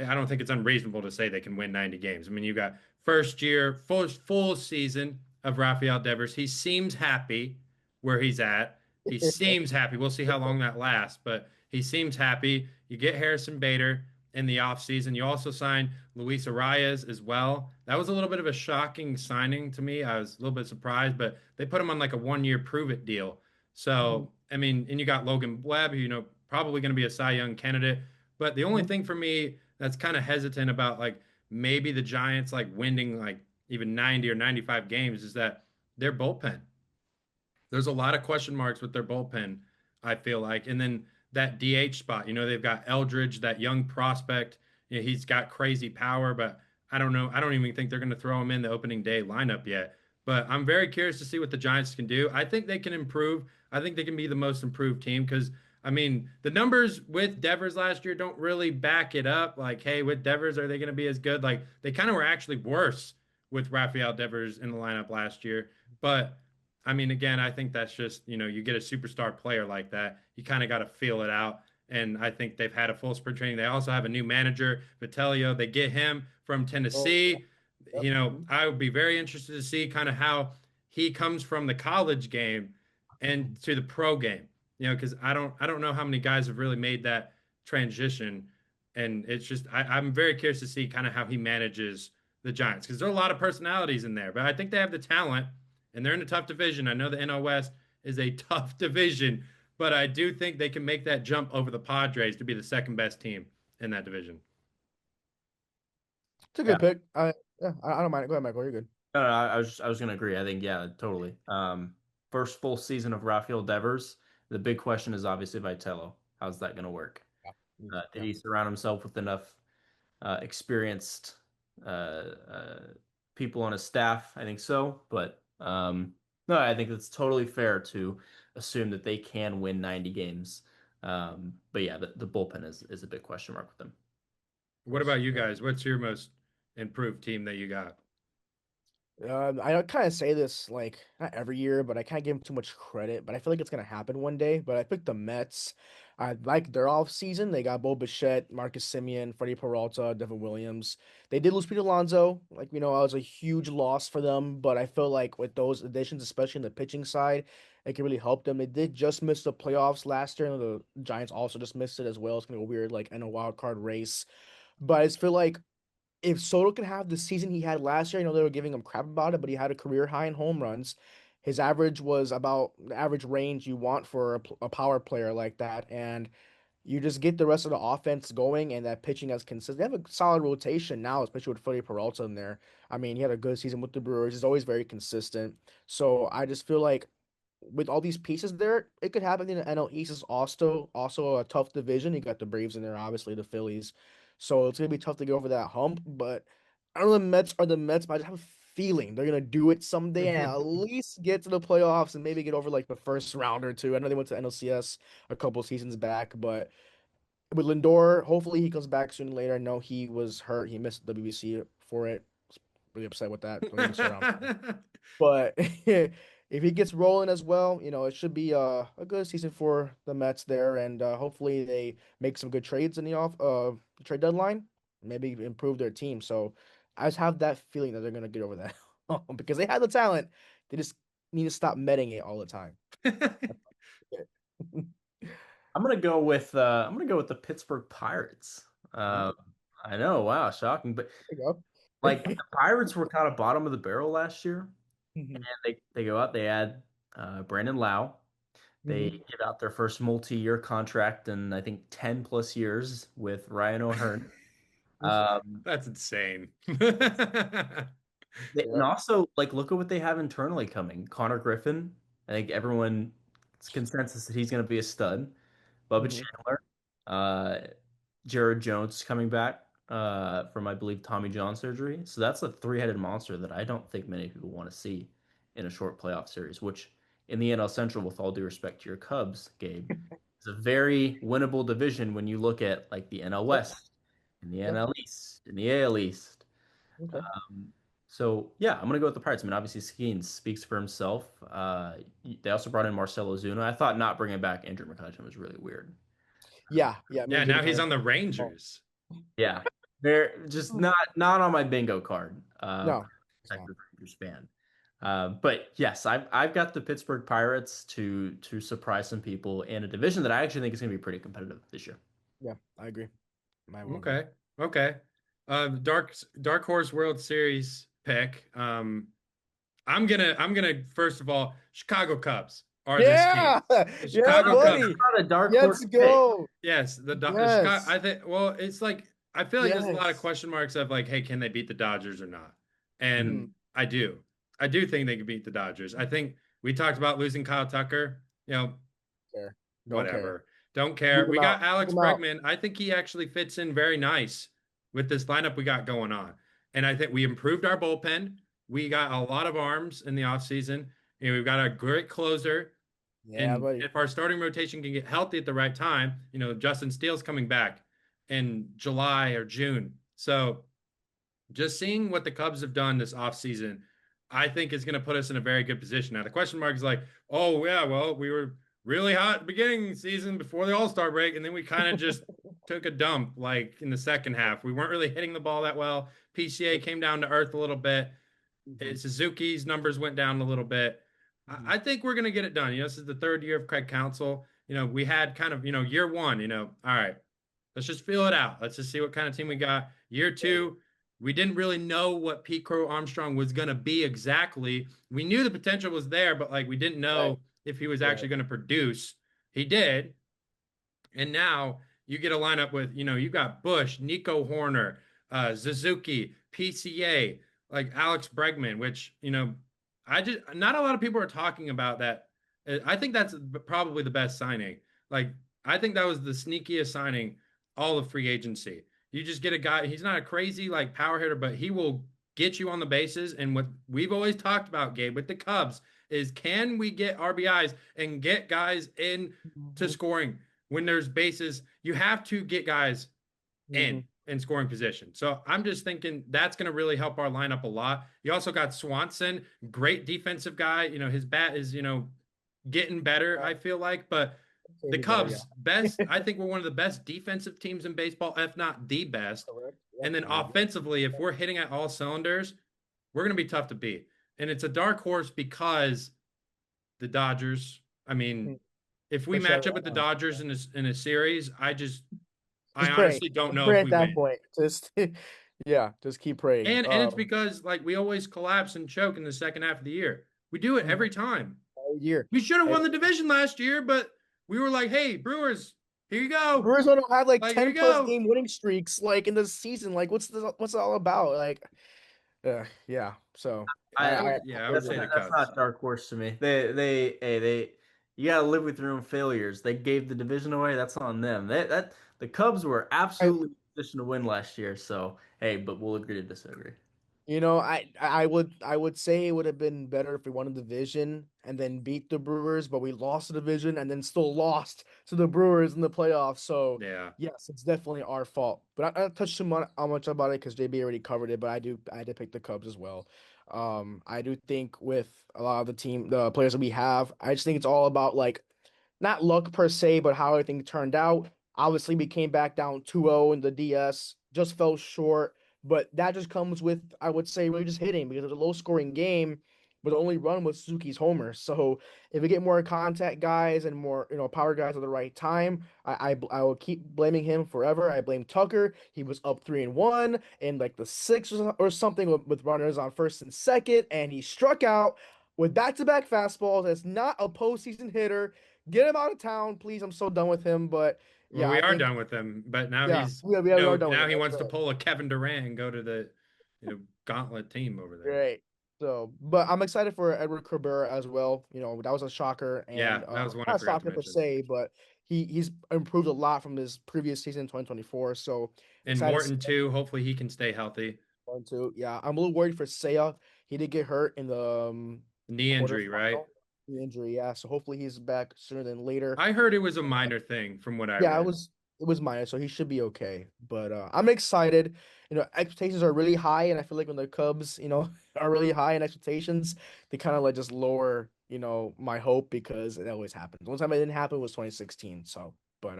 I don't think it's unreasonable to say they can win 90 games. I mean, you got first year, full season of Rafael Devers. He seems happy where he's at. He seems happy. We'll see how long that lasts, but he seems happy. You get Harrison Bader in the offseason. You also signed Luis Arias as well. That was a little bit of a shocking signing to me. I was a little bit surprised, but they put him on like a 1 year prove it deal. Mhm. So, I mean, and you got Logan Webb, who, probably going to be a Cy Young candidate. But the only Mhm. thing for me that's kind of hesitant about like maybe the Giants like winning like even 90 or 95 games is that their bullpen. There's a lot of question marks with their bullpen, I feel like. And then that DH spot, they've got Eldridge, that young prospect. He's got crazy power, but I don't know. I don't even think they're going to throw him in the opening day lineup yet. But I'm very curious to see what the Giants can do. I think they can improve. I think they can be the most improved team because, I mean, the numbers with Devers last year don't really back it up. Like, hey, with Devers, are they going to be as good? Like, they kind of were actually worse with Rafael Devers in the lineup last year. But I mean, again, I think that's just, you get a superstar player like that, you kind of got to feel it out. And I think they've had a full spring training. They also have a new manager, Vitelio. They get him from Oh, Tennessee. yep. Mhm. I would be very interested to see kind of how he comes from the college game and to the pro game. Because I don't know how many guys have really made that transition. And it's just I'm very curious to see kind of how he manages the Giants because there are a lot of personalities in there, but I think they have the talent and they're in a tough division. I know the NL West is a tough division, but I do think they can make that jump over the Padres to be the second best team in that division. It's a Yeah. good pick. I don't mind it. Go ahead, Michael. You're good. No, no, I was gonna agree. I think yeah, totally. First full season of Rafael Devers. The big question is obviously Vitello. How's that gonna work? Yeah. Did Yeah. he surround himself with enough experienced people on his staff? I think so, but no, I think it's totally fair to assume that they can win 90 games. But yeah, the bullpen is a big question mark with them. What Yes. about you Yeah. guys? What's your most improved team that you got? I kind of say this like not every year, but I kind of give them too much credit. But I feel like it's gonna happen one day. But I picked the Mets. I like their off season. They got Bo Bichette, Marcus Semien, Freddie Peralta, Devin Williams. They did lose Pete Alonso. Like I was a huge loss for them. But I feel like with those additions, especially in the pitching side, it can really help them. They did just miss the playoffs last year, and the Giants also just missed it as well. It's gonna be a weird like in a wild card race. But I just feel like if Soto can have the season he had last year, I know they were giving him crap about it, but he had a career high in home runs. His average was about the average range you want for a power player like that. And you just get the rest of the offense going and that pitching as consistent. They have a solid rotation now, especially with Freddie Peralta in there. I mean, he had a good season with the Brewers. He's always very consistent. So I just feel like with all these pieces there, it could happen. In the NL East is also a tough division. You got the Braves in there, obviously the Phillies. So it's gonna be tough to get over that hump. But I don't know the Mets are the Mets, but I just have a feeling they're gonna do it someday and at least get to the playoffs and maybe get over like the first round or two. I know they went to NLCS a couple seasons back, but with Lindor, hopefully he comes back sooner or later. I know he was hurt. He missed WBC for it. Really upset with that. Don't get me started on that. But if he gets rolling as well, it should be a good season for the Mets there, and hopefully they make some good trades in the trade deadline, maybe improve their team. So I just have that feeling that they're gonna get over that because they have the talent. They just need to stop metting it all the time. I'm gonna go with the Pittsburgh Pirates. Uh, I know, wow, shocking, but There you like go. the Pirates were kind of bottom of the barrel last year, Mhm. and they go out, they add Brandon Lau. They Mhm. give out their first multi-year contract in I think 10 plus years with Ryan O'Hearn. Um, That's insane. and Yep. also like look at what they have internally coming. Connor Griffin, I think everyone's consensus that he's going to be a stud. Bubba Mhm. Chandler, uh, Jared Jones coming back from I believe Tommy John surgery. So that's a three-headed monster that I don't think many people want to see in a short playoff series. Which in the NL Central, with all due respect to your Cubs, Gabe, is a very winnable division when you look at like the NL Yep. West and the Yep. NL East and the AL East. Okay. So yeah, I'm gonna go with the Pirates. I mean, obviously Skeens speaks for himself. They also brought in Marcell Ozuna. I thought not bringing back Andrew McCutchen was really weird. Yeah. Yeah. Me Yeah, and Jimmy now he's kind on the of. Rangers. Yeah, they're just not on my bingo card. No. It's not. Protective Rangers fan. But yes, I've got the Pittsburgh Pirates to surprise some people in a division that I actually think is going to be pretty competitive this year. Yeah, I agree. I will agree. Okay. Okay. Dark Horse World Series pick. I'm gonna first of all, Chicago Cubs are this team. Yeah, The yeah, Chicago That's Cubs. buddy. not a dark horse Let's pick. go. Yes, the Chicago. Yes, I think. Well, it's like I feel like there's a lot of yes. question marks of like, hey, can they beat the Dodgers or not? Hmm. And I do. I do think they can beat the Dodgers. I think we talked about losing Kyle Tucker. Care. Don't care. Whatever. Don't care. Leave We him got out. Leave Alex him out. Bregman. I think he actually fits in very nice with this lineup we got going on. And I think we improved our bullpen. We got a lot of arms in the offseason. We've got a great closer. Yeah, And buddy. if our starting rotation can get healthy at the right time, Justin Steele's coming back in July or June. So just seeing what the Cubs have done this offseason, I think is going to put us in a very good position. Now, the question mark is like, oh, yeah, well, we were really hot at the beginning of the season before the All Star break, and then we kind of just took a dump like in the second half. We weren't really hitting the ball that well. PCA came down to earth a little bit. Mhm. Suzuki's numbers went down a little bit. Mhm. I think we're going to get it done. This is the third year of Craig Counsell. We had kind of, year one, all right, let's just feel it out. Let's just see what kind of team we got. Year two, we didn't really know what Pete Crow Armstrong was going to be exactly. We knew the potential was there, but like we didn't Right. know if he was Right. actually going to produce. He did. And now you get a lineup with, you got Bush, Nico Horner, Suzuki, PCA, like Alex Bregman, which, I just, not a lot of people are talking about that. I think that's probably the best signing. Like, I think that was the sneakiest signing all of free agency. You just get a guy, he's not a crazy like power hitter, but he will get you on the bases. And what we've always talked about, Gabe, with the Cubs is can we get RBIs and get guys in to Mhm. scoring? When there's bases, you have to get guys Mhm. in scoring position. So I'm just thinking that's going to really help our lineup a lot. You also got Swanson, great defensive guy. His bat is, getting better, Yeah, I feel like. But the maybe better. Yeah. Cubs, best, I think we're one of the best defensive teams in baseball, if not the best. Correct. Yep. And then I agree. offensively, if we're hitting at all cylinders, we're going to be tough to beat. And it's a dark horse because the Dodgers, I mean, Mhm. if we Especially match up with the Dodgers in a series, I just pray. honestly don't Just know pray if at we that win. point. Just yeah. Just keep praying. And it's because like we always collapse and choke in the second half of the year. We do it Mhm. every time. All year. We should have won And the division last year, but we were like, "Hey, Brewers, here you the go. Brewers don't have like Like here 10 you plus go." game winning streaks like in the season. Like what's it all about? Like yeah. So I Yeah, I would that's say agree. the that's Cubs. not dark horse to me. They you gotta live with your own failures. They gave the division away. That's on them. The Cubs were I absolutely positioned to win last year. So hey, but we'll agree to disagree. I would say it would have been better if we won the division and then beat the Brewers, but we lost the division and then still lost to the Brewers in the playoffs. So Yeah. yes, it's definitely our fault. But I don't touch too much how much about it because JB already covered it. But I did pick the Cubs as well. I do think with a lot of the players that we have, I just think it's all about like not luck per se, but how everything turned out. Obviously, we came back down 2-0 in the DS, just fell short, but that just comes with, I would say, really just hitting because it was a low scoring game, but the only run was Suzuki's homer. So if we get more contact guys and more, power guys at the right time, I will keep blaming him forever. I blame Tucker. He was up 3-1 in like the sixth or something with runners on first and second, and he struck out with back-to-back fastballs. That's not a postseason hitter. Get him out of town, please. I'm so done with him. But Well, yeah, we I are think done with him, but now yeah, he's, we are done with now him. he That's wants to right. pull a Kevin Durant and go to the, gauntlet team over there. Great. So, but I'm excited for Edward Cabrera as well. That was a shocker Yeah, and that was one I not a forgot to shocker per mention. se, but he's improved a lot from his previous season in 2024. So And excited to see Morton too. Hopefully he can stay healthy. that too. Yeah, I'm a little worried for Seiya. He did get hurt in the Knee injury, right? quarterfinal. The injury, yeah. So hopefully he's back sooner than later. I heard it was a minor thing from what I Yeah, read. it was minor, so he should be okay. But I'm excited. Expectations are really high, and I feel like when the Cubs, are really high in expectations, they kind of like just lower, my hope because it always happens. One time it didn't happen was 2016. So, but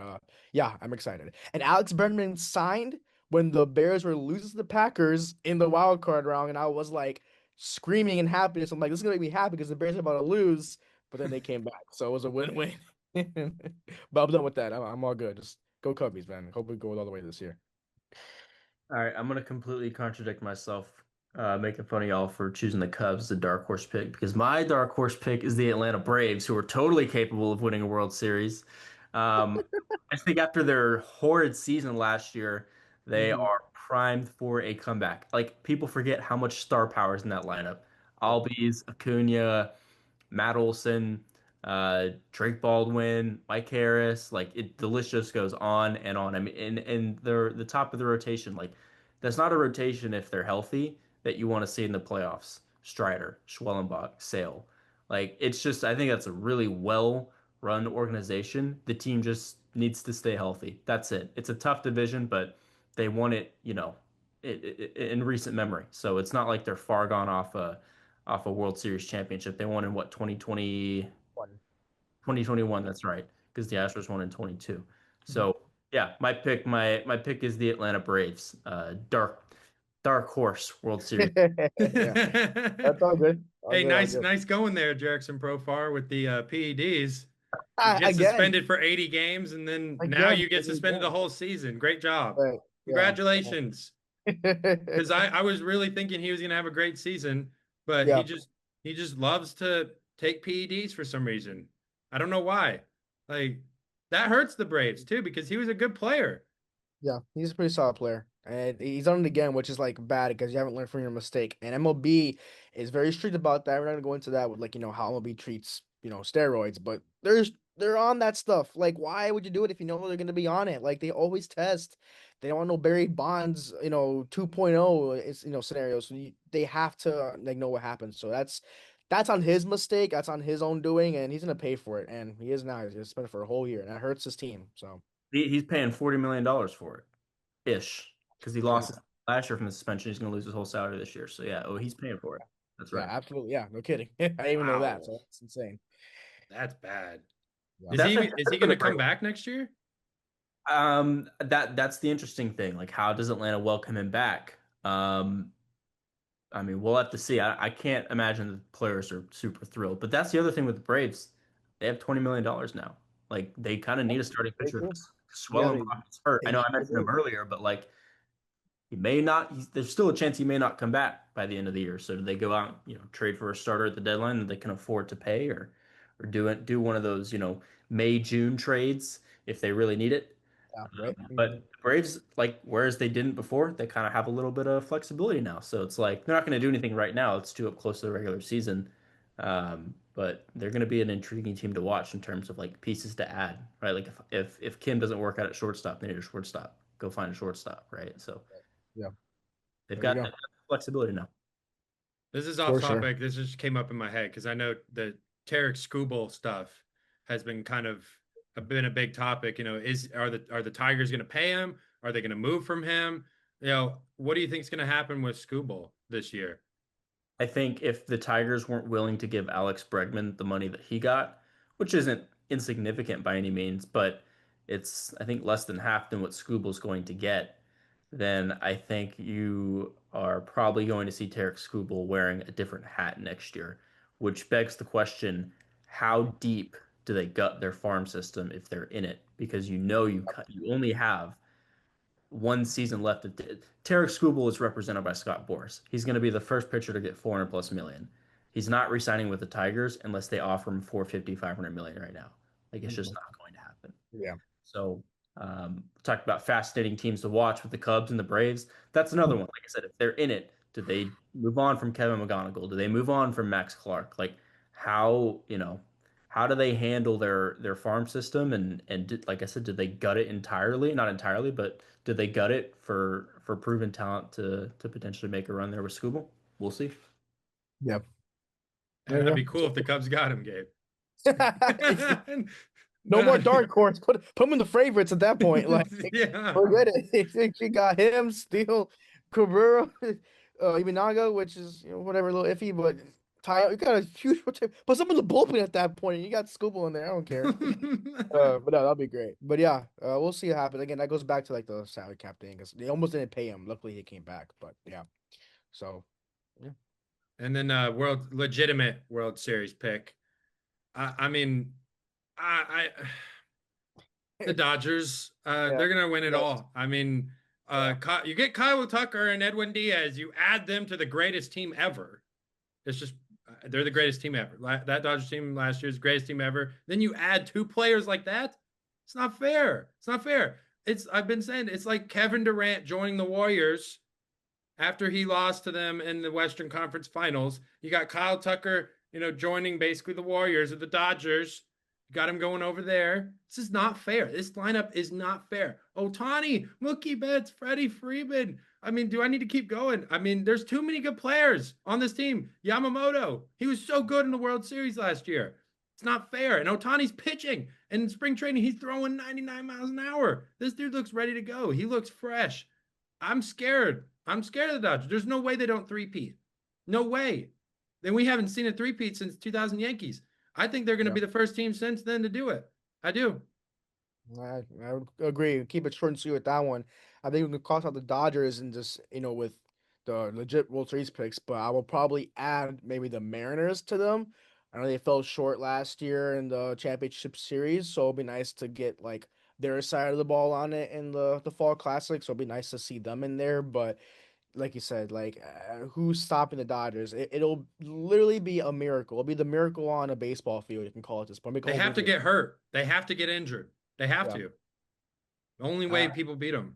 yeah, I'm excited. And Alex Bregman signed when the Bears were losing to the Packers in the wild card round, and I was like screaming in happiness. I'm like, this is gonna make me happy because the Bears are about to lose, but then they came back, so it was a win-win. But I'm done with that. I'm all good. Just go Cubbies, man. Hope we go all the way this year. All right, I'm gonna completely contradict myself, making fun of y'all for choosing the Cubs as a dark horse pick because my dark horse pick is the Atlanta Braves, who are totally capable of winning a World Series. Um, I think after their horrid season last year, they Hmm. are primed for a comeback. Like people forget how much star power is in that lineup. Yeah. Albies, Acuna, Matt Olson, Drake Baldwin, Mike Harris, like the list just goes on and on. I mean, and they're the top of the rotation. Like that's not a rotation if they're healthy that you want to see in the playoffs. Strider, Schwellenbach, Sale. Like it's just I think that's a really well run organization. The team just needs to stay healthy. That's it. It's a tough division, but they won it, in recent memory. So it's not like they're far gone off a World Series championship. They won in what 2020, One. 2021. That's right, because the Astros won in 22. Mhm. So yeah, my pick is the Atlanta Braves. Dark horse World Series. Yeah, that's all good. All Hey, good. All nice, good. nice going there, Jerickson Profar, with the PEDs. You get Again, suspended for 80 games, and then now again, you get suspended the again. whole season. Great job. Right. Yeah. Congratulations. Yeah. Because I was really thinking he was gonna have a great season, but he Yeah. just loves to take PEDs for some reason. I don't know why. Like that hurts the Braves too, because he was a good player. Yeah, he's a pretty solid player. And he's done it again, which is like bad because you haven't learned from your mistake. And MLB is very strict about that. We're not gonna go into that with like, how MLB treats, steroids, but they're on that stuff. Like, why would you do it if you know they're gonna be on it? Like they always test. They don't want no Barry Bonds, 2.0 is, scenarios. So they have to like know what happens. So that's on his mistake. That's on his own doing, and he's gonna pay for it. And he is now. He's gonna spend it for a whole year, and that hurts his team. So He's paying $40 million for it, ish, because he yeah. lost it last year from the suspension. He's going to lose his whole salary this year. So yeah, oh, he's paying for it. That's Yeah, right. absolutely. Yeah, no kidding. I didn't even know that. Wow, So that's insane. that's bad. Yeah. Is That's he a is he for the gonna come Braves. back next year? That's the interesting thing. Like, how does Atlanta welcome him back? I mean, we'll have to see. I can't imagine the players are super thrilled. But that's the other thing with the Braves. They have $20 million now. Like, they kind of need a starting They pitcher. do. Yeah, Swellenbach is hurt. I know I they mentioned him do. earlier, but like, he may not. There's still a chance he may not come back by the end of the year. So do they go out, trade for a starter at the deadline that they can afford to pay, or do one of those, May June trades if they really need it? Yeah, right. But the Braves, like, whereas they didn't before, they kind of have a little bit of flexibility now. So it's like they're not going to do anything right now. It's too up close to the regular season. But they're going to be an intriguing team to watch in terms of like pieces to add, right? Like if Kim doesn't work out at shortstop, they need a shortstop. Go find a shortstop, right? So Yeah, they've there you got go. flexibility now. This is off For sure. topic. This just came up in my head because I know the Tarek Skubal stuff has been kind of been a big topic. You know, are the Tigers going to pay him? Are they going to move from him? You know, what do you think is going to happen with Skubal this year? I think if the Tigers weren't willing to give Alex Bregman the money that he got, which isn't insignificant by any means, but it's I think less than half than what Scubal's going to get, then I think you are probably going to see Tarek Skubal wearing a different hat next year, which begs the question, how deep do they gut their farm system if they're in it? Because you only have one season left. Tarek Skubal is represented by Scott Boras. He's going to be the first pitcher to get 400 plus million. He's not re-signing with the Tigers unless they offer him 450, 500 million right now. Like it's just Mhm. not going to happen. Yeah. So, talked about fascinating teams to watch with the Cubs and the Braves. That's another one. Like I said, if they're in it, do they move on from Kevin McGonigal? Do they move on from Max Clark? Like how do they handle their farm system like I said, did they gut it entirely? Not entirely, but did they gut it for proven talent to potentially make a run there with Scooble? We'll see. Yeah. And There that'd you be cool if the Cubs got him, Gabe. go. No more But dark horse. Put him in the favorites at that point. Like, yeah. forget it. She got him, Steele, Cabrera, Imanaga, which is whatever, a little iffy, but Ty, you got a huge rotation. Put some in the bullpen at that point. And you got Scuba in there. I don't care. But no, that'll be great. But yeah, we'll see what happens. Again, that goes back to like the salary cap thing because they almost didn't pay him. Luckily, he came back. But yeah, so yeah, And then legitimate World Series pick. I mean, I the Dodgers, yeah, they're gonna win it yes, all. I mean, yeah. You get Kyle Tucker and Edwin Diaz, you add them to the greatest team ever. It's just they're the greatest team ever. That Dodgers team last year's greatest team ever. Then you add two players like that. It's not fair. It's not fair. It's I've been saying it's like Kevin Durant joining the Warriors after he lost to them in the Western Conference Finals. You got Kyle Tucker, joining basically the Warriors or the Dodgers. You got him going over there. This is not fair. This lineup is not fair. Otani, Mookie Betts, Freddie Freeman. I mean, do I need to keep going? I mean, there's too many good players on this team. Yamamoto, he was so good in the World Series last year. It's not fair. And Otani's pitching. And in spring training, he's throwing 99 miles an hour. This dude looks ready to go. He looks fresh. I'm scared. I'm scared of the Dodgers. There's no way they don't three-peat. No way. Then we haven't seen a three-peat since 2000 Yankees. I think they're going to Yeah. be the first team since then to do it. I do. I would agree. Keep it short and sweet with that one. I think we can cross out the Dodgers and just, with the legit World Series picks, but I will probably add maybe the Mariners to them. I know they fell short last year in the championship series, so it'll be nice to get like their side of the ball on it in the fall classic. So it'll be nice to see them in there. But like you said, like who's stopping the Dodgers? It'll literally be a miracle. It'll be the miracle on a baseball field. You can call it this point. Make a They whole have to movie. get hurt. They have to get injured. They have Yeah. to. The only way Uh, people beat them.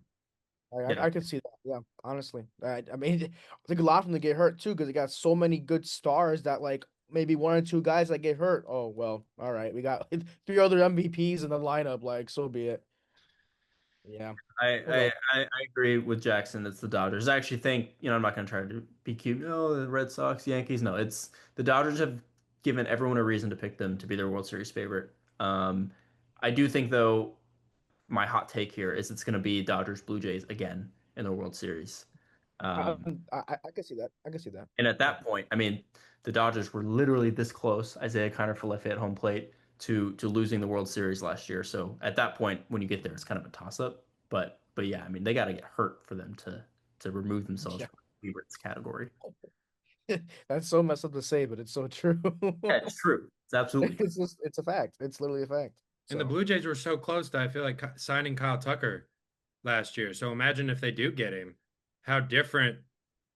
Yeah. I could see that. Yeah, honestly. I mean, I think a lot of them to get hurt too because they got so many good stars that like maybe one or two guys that get hurt. Oh well, all right. We got three other MVPs in the lineup. Like, so be it. Yeah. I, What I else? I I agree with Jackson. It's the Dodgers. I actually think, I'm not going to try to be cute. No, the Red Sox, Yankees. No, it's the Dodgers have given everyone a reason to pick them to be their World Series favorite. I do think though, my hot take here is it's going to be Dodgers Blue Jays again in the World Series. I, Um, I can see that. I can see that. and at Yeah. that point, I mean, the Dodgers were literally this close. Isaiah Kiner for left at home plate to losing the World Series last year. So at that point, when you get there, it's kind of a toss up. But yeah, I mean, they got to get hurt for them to remove themselves Yeah. from the favorites category. That's so messed up to say, but it's so true. Yeah, it's true. It's absolutely true. It's a fact. It's literally a fact. And the So Blue Jays were so close that I feel like signing Kyle Tucker last year. So imagine if they do get him, how different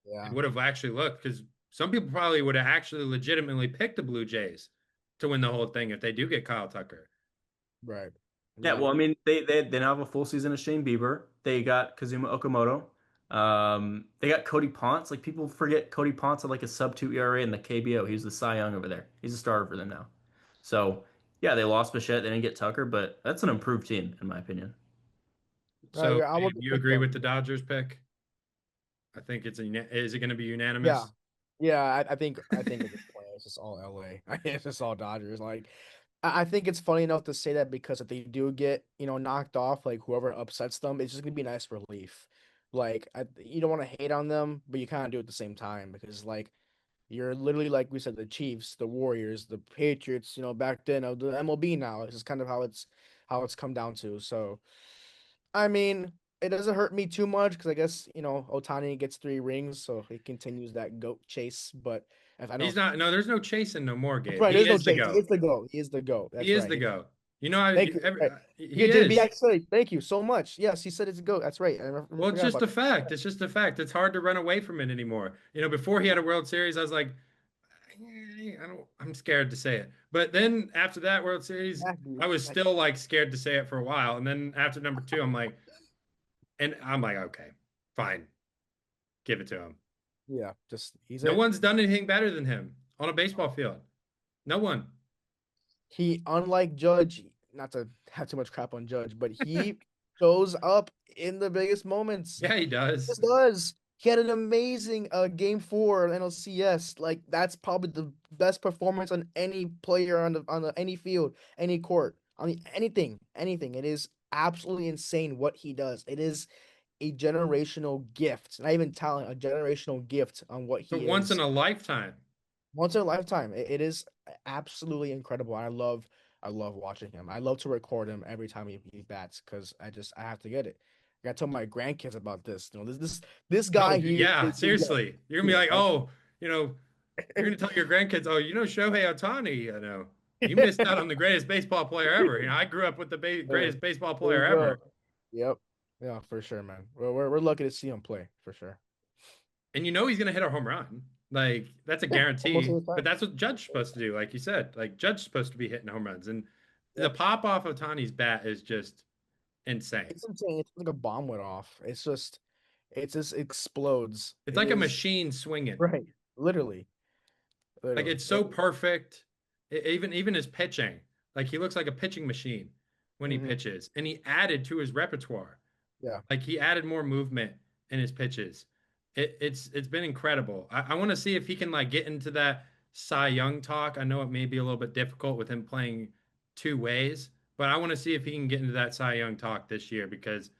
it yeah. would have actually looked. Because some people probably would have actually legitimately picked the Blue Jays to win the whole thing if they do get Kyle Tucker. Right. Yeah, Yeah. well, I mean, they now have a full season of Shane Bieber. They got Kazuma Okamoto. They got Cody Ponce. Like people forget Cody Ponce had like a sub 2 ERA in the KBO. He was the Cy Young over there. He's a starter for them now. So yeah, they lost Bichette. They didn't get Tucker, but that's an improved team in my opinion. So I will you pick agree them. with the Dodgers pick? I think is it going to be Yeah, unanimous? yeah. I think at this point it's just all LA. It's just all Dodgers. Like, I think it's funny enough to say that because if they do get knocked off, like whoever upsets them, it's just gonna be nice relief. Like, you don't want to hate on them, but you kind of do at the same time because like you're literally like we said, the Chiefs, the Warriors, the Patriots. Back then of the MLB now. It's just kind of how it's come down to. So. I mean, it doesn't hurt me too much because I guess, Otani gets 3 rings, so he continues that GOAT chase. But if I He's don't, not. No, there's no chasing no more, that's Gabe. right. He There's no is the chase. He GOAT. is the GOAT. He is the GOAT. He That's is right. the GOAT. You know, Thank you. Right. he Yeah, JB is. actually, thank you so much. Yes, he said it's a GOAT. That's right. I Well, it's forgot just about a that. fact. It's just a fact. It's hard to run away from it anymore. Before he had a World Series, I was like, I'm scared to say it. But then after that World Series, Exactly. I was still like scared to say it for a while. And then after number two, I'm like, okay, fine, give it to him. Yeah, just he's No it. one's done anything better than him on a baseball field. No one. He, unlike Judge, not to have too much crap on Judge, but he shows up in the biggest moments. Yeah, he does. Just does. He had an amazing game 4 NLCS. Like, that's probably the best performance on any player on any field, any court, anything. It is absolutely insane what he does. It is a generational gift. Not even talent, a generational gift on what It's a he once in is. a lifetime. Once in a lifetime. It is absolutely incredible. I love watching him. I love to record him every time he bats because I have to get it. I gotta tell my grandkids about this. This No, guy here yeah, is the GOAT. seriously. You're gonna be Yeah, like, oh, you know, you're gonna tell your grandkids, oh, Shohei Ohtani, you missed out on the greatest baseball player ever. I grew up with the Yeah, greatest baseball there player you go. ever. Yep. Yeah, for sure, man. We're lucky to see him play for sure. And he's gonna hit a home run. Like that's a Yeah, almost guarantee. all the But time. that's what Judge's supposed to do, like you said. Like Judge's supposed to be hitting home runs. And the Yep. pop off of Tani's bat is just insane. It's insane. It's like a bomb went off. It just explodes. It's It like a is machine swinging. right. Literally. Like Literally. it's so perfect. Even his pitching, like he looks like a pitching machine when he Hmm. pitches. And he added to his repertoire. Yeah, Like he added more movement in his pitches. It's been incredible. I want to see if he can like get into that Cy Young talk. I know it may be a little bit difficult with him playing two ways, but I want to see if he can get into that Cy Young talk this year because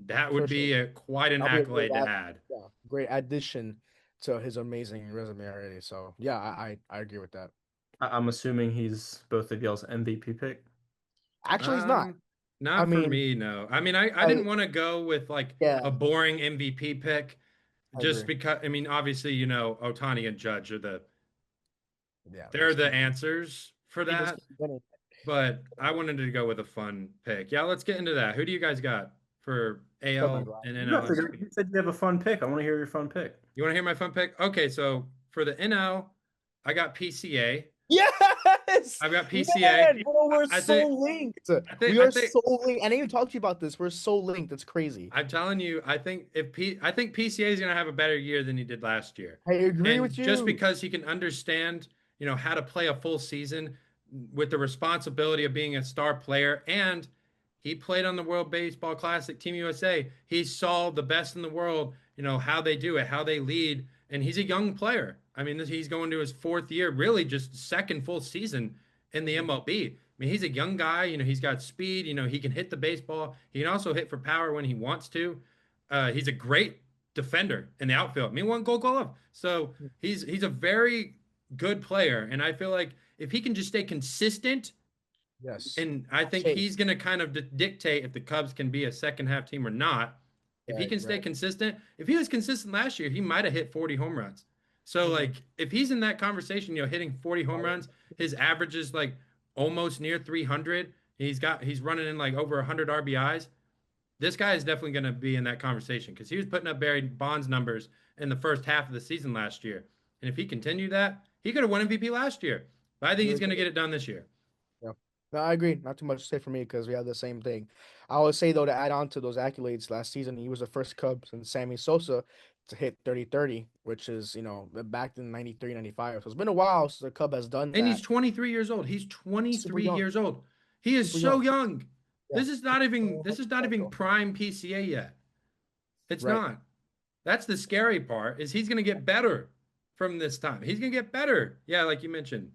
that for would sure. be quite an That'll be a great accolade to add. yeah, great addition to his amazing resume already. So yeah, I agree with that. I'm assuming he's both of y'all's MVP pick. Actually, he's not. Um, I Not for mean, me, no. I mean, I I didn't want to go with like yeah, a boring MVP pick I just agree. because I mean, obviously, Otani and Judge are Yeah, they're the answers for they just that. keep winning. But I wanted to go with a fun pick. Yeah, let's get into that. Who do you guys got for Oh my AL God. and No, NL figure MVP? you said you have a fun pick. I want to hear your fun pick. You want to hear my fun pick? Okay, so for the NL, I got PCA. Yes, I've got PCA. man, bro, we're I so think, linked. I think, We I are think. so linked. I didn't even talk to you about this. We're so linked. It's crazy. I'm telling you, I think PCA is going to have a better year than he did last year. I agree And with just you. because he can understand, how to play a full season with the responsibility of being a star player and he played on the World Baseball Classic Team USA. He saw the best in the world, how they do it, how they lead, and he's a young player. I mean, he's going to his fourth year, really just second full season in the Mhm. MLB. I mean, he's a young guy. He's got speed. He can hit the baseball. He can also hit for power when he wants to. He's a great defender in the outfield. I mean, one Gold Glove. So he's a very good player, and I feel like if he can just stay consistent, Yes. and I think Chase. he's going to kind of dictate if the Cubs can be a second half team or not. If he Right, can stay right. consistent, if he was consistent last year, he might have hit 40 home runs. So Mhm. like if he's in that conversation, hitting 40 home runs, his average is like almost near 300. He's running in like over 100 RBIs. This guy is definitely going to be in that conversation because he was putting up Barry Bonds numbers in the first half of the season last year. And if he continued that, he could have won MVP last year. But I think he's Really going to cool. get it done this year. Yeah. No, I agree. Not too much to say for me because we have the same thing. I would say though to add on to those accolades last season, he was the first Cub since Sammy Sosa to hit 30-30, which is, back in 93, 95. So it's been a while since a Cub has done And he's that. 23 years old. He's Super 23 young. years old. He is Super so young. young. Yeah. This is not even Michael. prime PCA yet. It's Right. not. That's the scary part is he's going to get better from this time. He's going to get better. Yeah, like you mentioned,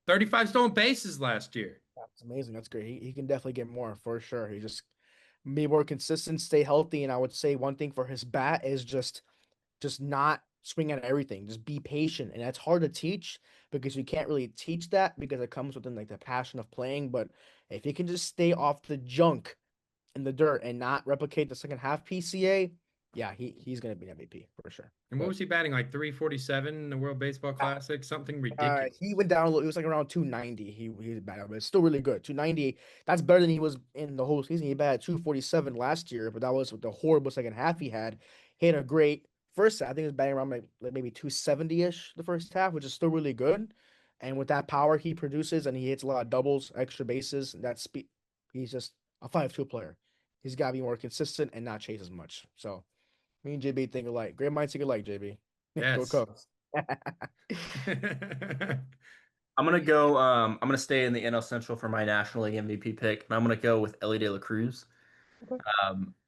35 stolen bases last year. That's amazing. That's great. He can definitely get more for sure. He just be more consistent, stay healthy, and I would say one thing for his bat is just not swing at everything. Just be patient, and that's hard to teach because you can't really teach that because it comes within like the passion of playing. But if you can just stay off the junk in the dirt and not replicate the second half PCA, yeah, he's gonna be MVP for sure. And what But was he batting like 347 in the World Baseball Classic? Something he ridiculous. went down a little. He was like around 290. He's bad, but it's still really good. 290. That's better than he was in the whole season. He batted 247 last year, but that was with the horrible second half he had. He had a great first half. I think he was batting around like maybe 270-ish the first half, which is still really good. And with that power he produces, and he hits a lot of doubles, extra bases, that speed, he's just a 5-2 player. He's got to be more consistent and not chase as much. So me and JB think alike. Great minds think alike, JB. Go Yes. Cubs. I'm gonna stay in the NL Central for my National League MVP pick, and I'm gonna go with Ellie De La Cruz. Okay.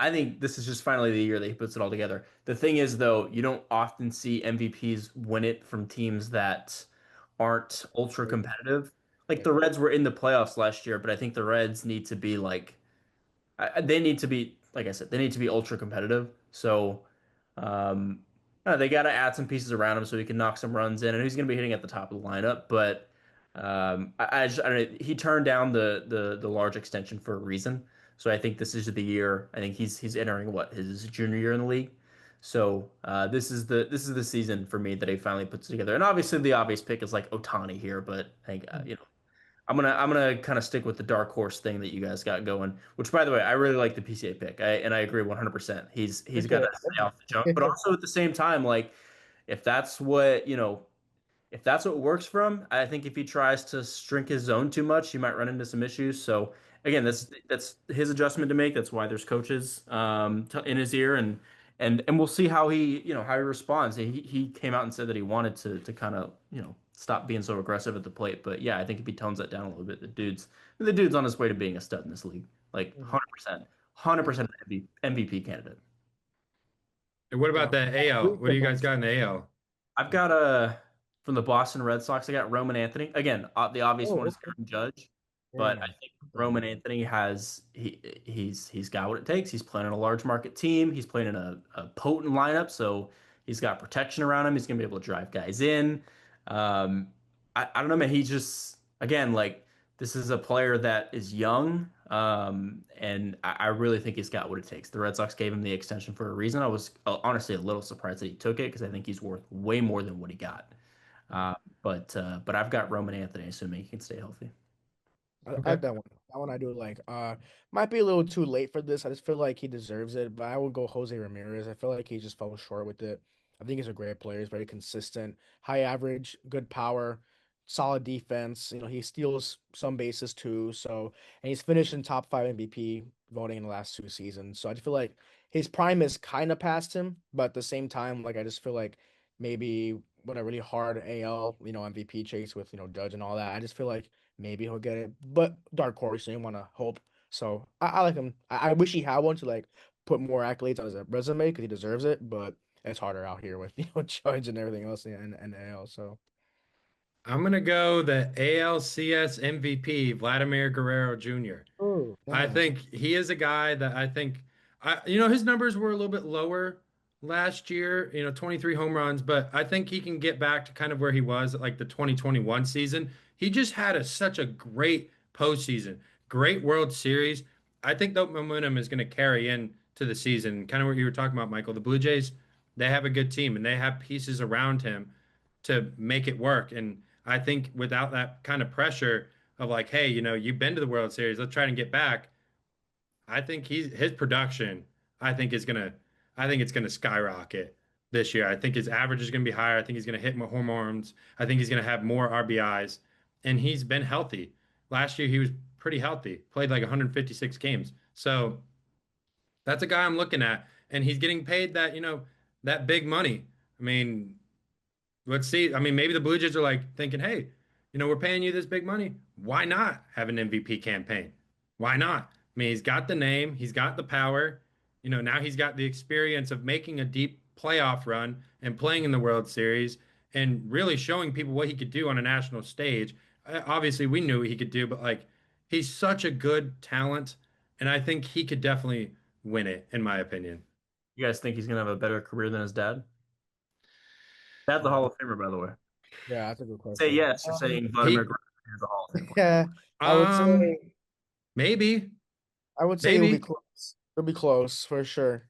I think this is just finally the year that he puts it all together. The thing is, though, you don't often see MVPs win it from teams that aren't ultra competitive. Like Yeah. the Reds were in the playoffs last year, but I think the Reds need to be like they need to be, like I said, they need to be ultra competitive. So um, they got to add some pieces around him so he can knock some runs in, and he's going to be hitting at the top of the lineup. But I don't know, he turned down the large extension for a reason. So I think this is the year. I think he's entering what his junior year in the league. So this is the season for me that he finally puts together. And obviously the obvious pick is like Otani here, but I think I'm gonna kind of stick with the dark horse thing that you guys got going. Which, by the way, I really like the PCA pick. I agree 100%. He's got to stay off the junk, but also at the same time, like if that's what if that's what works for him, I think if he tries to shrink his zone too much, he might run into some issues. So again, that's his adjustment to make. That's why there's coaches in his ear, and we'll see how he responds. He came out and said that he wanted to kind of stop being so aggressive at the plate. But yeah, I think if he tones that down a little bit, the dude's on his way to being a stud in this league, like Mhm. 100%, 100% MVP candidate. And what Yeah. about the AL? What do you guys got in the AL? I've got a from the Boston Red Sox. I got Roman Anthony. Again, the obvious one Oh, is okay. Aaron Judge, but I Damn. think Roman Anthony he's got what it takes. He's playing on a large market team. He's playing in a potent lineup, so he's got protection around him. He's gonna be able to drive guys in. Um, I don't know, man. He's just again like this is a player that is young, and I really think he's got what it takes. The Red Sox gave him the extension for a reason. I was honestly a little surprised that he took it because I think he's worth way more than what he got. Uh, but I've got Roman Anthony, assuming he can stay healthy. I Okay. have that one. That one I do like. Might be a little too late for this. I just feel like he deserves it, but I would go Jose Ramirez. I feel like he just fell short with it. I think he's a great player. He's very consistent, high average, good power, solid defense. He steals some bases too. So, and he's finished in top five MVP voting in the last 2 seasons. So I just feel like his prime is kind of past him, but at the same time, like I just feel like maybe what a really hard AL, MVP chase with, Judge and all that. I just feel like maybe he'll get it. But dark horse, so you want to hope. So I like him. I wish he had one to like put more accolades on his resume because he deserves it. But it's harder out here with Judge and everything else in the AL. So I'm gonna go the ALCS MVP, Vladimir Guerrero Jr. oh I damn. think he is a guy that I think his numbers were a little bit lower last year, 23 home runs, but I think he can get back to kind of where he was at like the 2021 season. He just had such a great postseason, great World Series. I think that momentum is going to carry in to the season. Kind of what you were talking about, Michael. The Blue Jays, they have a good team and they have pieces around him to make it work. And I think without that kind of pressure of like, hey, you've been to the World Series, let's try and get back. I think his production, I think is gonna, I think it's gonna skyrocket this year. I think his average is gonna be higher. I think he's gonna hit more home runs. I think he's gonna have more RBIs, and he's been healthy. Last year he was pretty healthy, played like 156 games. So that's a guy I'm looking at, and he's getting paid that big money. I mean, let's see. I mean, maybe the Blue Jays are like thinking, hey, we're paying you this big money. Why not have an MVP campaign? Why not? I mean, he's got the name, he's got the power. Now he's got the experience of making a deep playoff run and playing in the World Series and really showing people what he could do on a national stage. Obviously, we knew what he could do, but like he's such a good talent, and I think he could definitely win it, in my opinion. You guys think he's gonna have a better career than his dad? Dad's a Hall of Famer, by the way. Yeah, that's a good Say question. yes, you're saying Vladimir He, Guerrero is a Hall of Fame player. Yeah, I would um, say maybe, I would say it will be maybe. close. It'll be close for sure.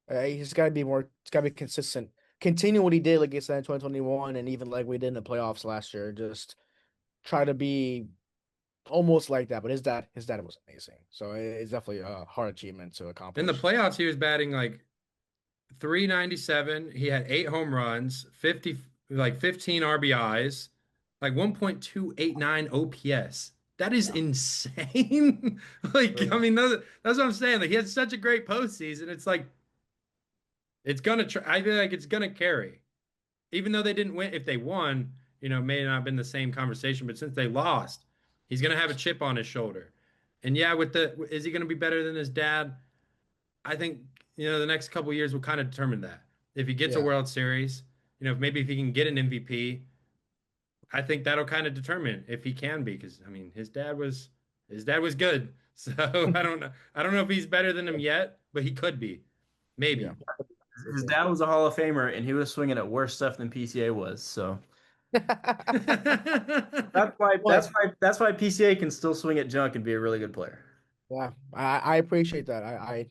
He's got to be more. It's got to be consistent. Continue what he did, like I said, in 2021, and even like we did in the playoffs last year. Just try to be almost like that. But his dad was amazing. So it's definitely a hard achievement to In the accomplish. playoffs, he was batting like 397. He had 8 home runs, 50, like 15 RBIs, like 1.289 OPS. That is insane. Like, I Really? mean, that's what I'm saying. Like, he had such a great postseason. It's like, it's gonna try, I feel like it's gonna carry. Even though they didn't win, if they won, it may not have been the same conversation, but since they lost, he's gonna have a chip on his shoulder. And yeah, is he gonna be better than his dad? I think, the next couple of years will kind of determine that. If he gets a Yeah. World Series, maybe if he can get an MVP, I think that'll kind of determine if he can be. Because I mean, his dad was good. So I don't know if he's better than him yet, but he could be, Yeah. maybe. His dad was a Hall of Famer, and he was swinging at worse stuff than PCA was. So that's why that's But why that's why PCA can still swing at junk and be a really good player. yeah, I appreciate that. I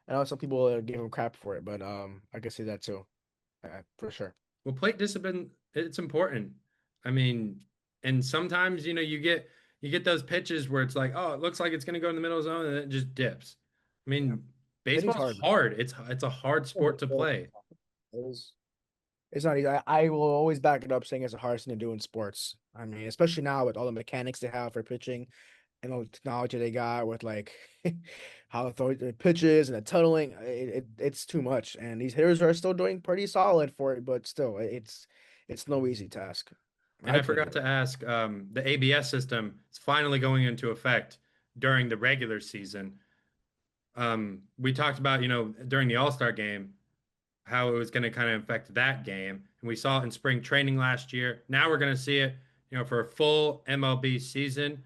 know some people give him crap for it, but I can see that too, for sure. Well, plate discipline, it's important. I mean, and sometimes, you get those pitches where it's like, oh, it looks like it's going to go in the middle zone and it just dips. I Yeah, mean, hitting's baseball's hard, man. hard. It's a hard sport to play. It is. It's not easy. I will always back it up saying it's the hardest thing to do in sports. I mean, especially now with all the mechanics they have for pitching and all the technology they got with like how to throw the pitches and the tunneling. It's too much. And these hitters are still doing pretty solid for it, but still, it's no easy task. And I I couldn't forgot do to it. ask, the ABS system is finally going into effect during the regular season. We talked about, during the All-Star game, how it was going to kind of affect that game. And we saw it in spring training last year. Now we're going to see it, for a full MLB season.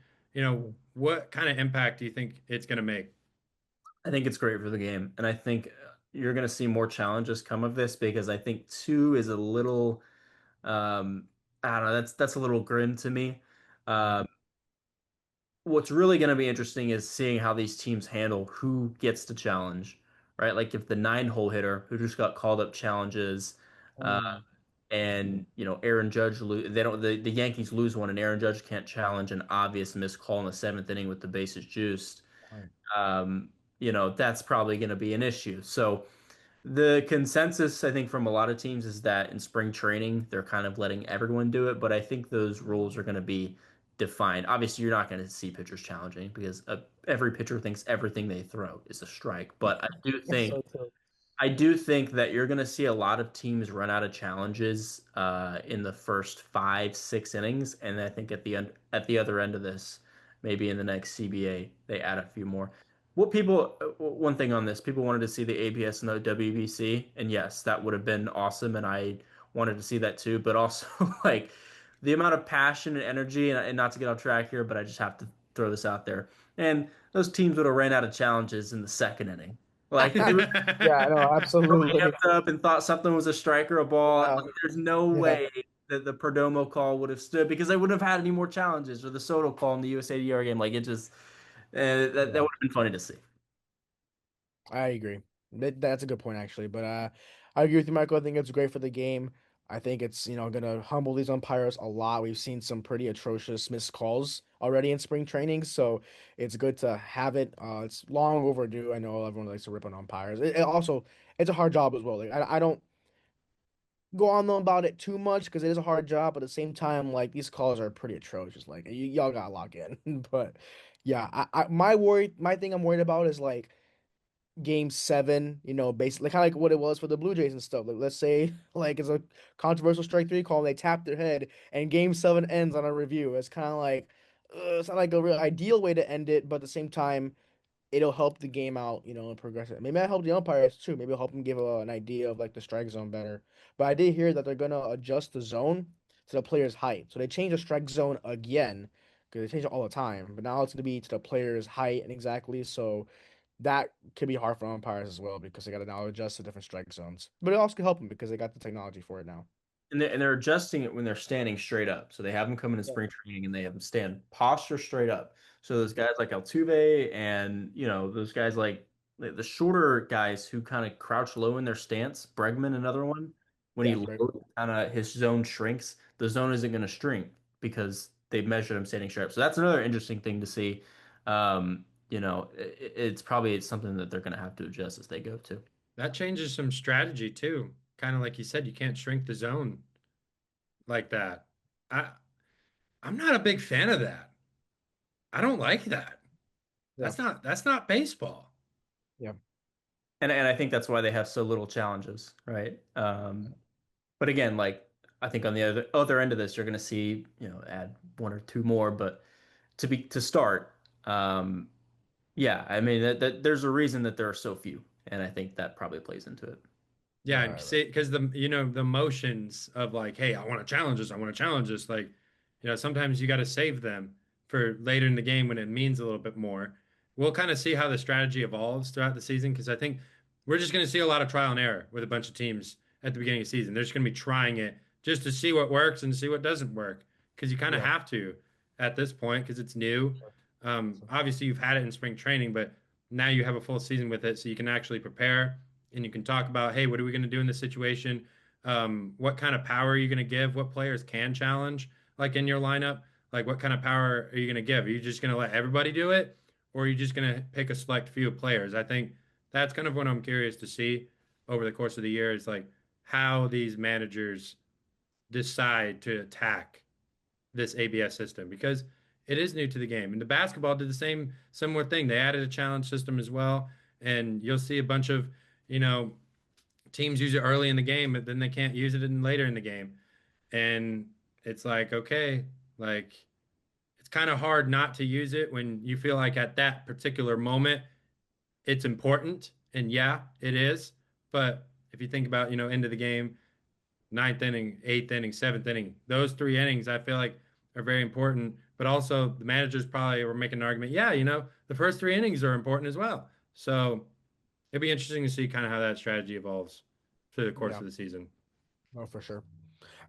What kind of impact do you think it's going to make? I think it's great for the game, and I think you're going to see more challenges come of this because I think two is a little, I don't know, that's a little grim to me. Um, what's really going to be interesting is seeing how these teams handle who gets to challenge, right? Like if the 9-hole hitter who just got called up challenges, uh, Um, and Aaron Judge they don't the Yankees lose one and Aaron Judge can't challenge an obvious missed call in the seventh inning with the bases juiced. Um, that's probably going to be an issue. So the consensus, I think, from a lot of teams is that in spring training, they're kind of letting everyone do it, but I think those rules are going to be defined. Obviously, you're not going to see pitchers challenging because every pitcher thinks everything they throw is a strike. But I do that's think so true. I do think that you're going to see a lot of teams run out of challenges in the first 5, 6 innings, and I think at the other end of this, maybe in the next CBA, they add a few more. One thing on this, people wanted to see the ABS and the WBC, and yes, that would have been awesome, and I wanted to see that too. But also, like the amount of passion and energy, and not to get off track here, but I just have to throw this out there, and those teams would have ran out of challenges in the second inning. Like they would Yeah, no, throw hands absolutely. up and thought something was a strike or a ball. Yeah, Like, there's no yeah, way that the Perdomo call would have stood because they wouldn't have had any more challenges or the Soto call in the USA game. Like it just that yeah. would have been funny to see. I agree. That's a good point, actually. But I agree with you, Michael. I think it's great for the game. I think it's, gonna humble these umpires a lot. We've seen some pretty atrocious missed calls already in spring training, so it's good to have it. It's long overdue. I know everyone likes to rip on umpires. It also, it's a hard job as well. Like I don't go on them about it too much because it is a hard job, but at the same time, like these calls are pretty atrocious. Like y'all gotta lock in. But yeah, my thing I'm worried about is like game seven, basically kind of like what it was for the Blue Jays and stuff. Like, let's say, like, it's a controversial strike three call and they tap their head and game seven ends on a review. It's kind of like, it's not like a real ideal way to end it, but at the same time, it'll help the game out, and progress it. Maybe I help the umpires too. Maybe it'll help them give an idea of like the strike zone better. But I did hear that they're gonna adjust the zone to the player's height. So they changed the strike zone again because they change it all the time. But now it's gonna be to the player's height and exactly. So that could be hard for umpires as well because they got to now adjust to different strike zones. But it also can help them because they got the technology for it now. And they're adjusting it when they're standing straight up. So they have them come into Yeah, spring training and they have them stand posture straight up. So those guys like Altuve and those guys like the shorter guys who kind of crouch low in their stance. Bregman, another one. When he yeah, right. loads, kind of his zone shrinks. The zone isn't going to shrink because they've measured him standing straight up. So that's another interesting thing to see. It's probably something that they're going to have to adjust as they go to. That changes some strategy too. Kind of like you said, you can't shrink the zone like that. I I'm not a big fan of that. I don't like that. Yeah, That's not baseball. yeah, And I think that's why they have so little challenges, right? But again, like I think on the other end of this, you're going to see, add one or two more, but to start, yeah, I mean that there's a reason that there are so few, and I think that probably plays into it. Yeah, and right, see, because the motions of like, hey, I want to challenge this, I want to challenge this. Like, sometimes you got to save them for later in the game when it means a little bit more. We'll kind of see how the strategy evolves throughout the season because I think we're just going to see a lot of trial and error with a bunch of teams at the beginning of the season. They're just going to be trying it just to see what works and see what doesn't work because you kind of yeah, have to at this point because it's new. Obviously, you've had it in spring training, but now you have a full season with it, so you can actually prepare and you can talk about, hey, what are we going to do in this situation? What kind of power are you going to give? What players can challenge, like in your lineup? Like, what kind of power are you going to give? Are you just going to let everybody do it, or are you just going to pick a select few players? I think that's kind of what I'm curious to see over the course of the year is like how these managers decide to attack this ABS system because it is new to the game. And the basketball did the same similar thing. They added a challenge system as well, and you'll see a bunch of you know teams use it early in the game, but then they can't use it in later in the game. And it's like, okay, like it's kind of hard not to use it when you feel like at that particular moment it's important. And yeah, it is. But if you think about, end of the game, ninth inning, eighth inning, seventh inning, those 3 innings I feel like are very important. But also the managers probably were making an argument, yeah, the first 3 innings are important as well. So it'd be interesting to see kind of how that strategy evolves through the course yeah. of the season. No, for sure.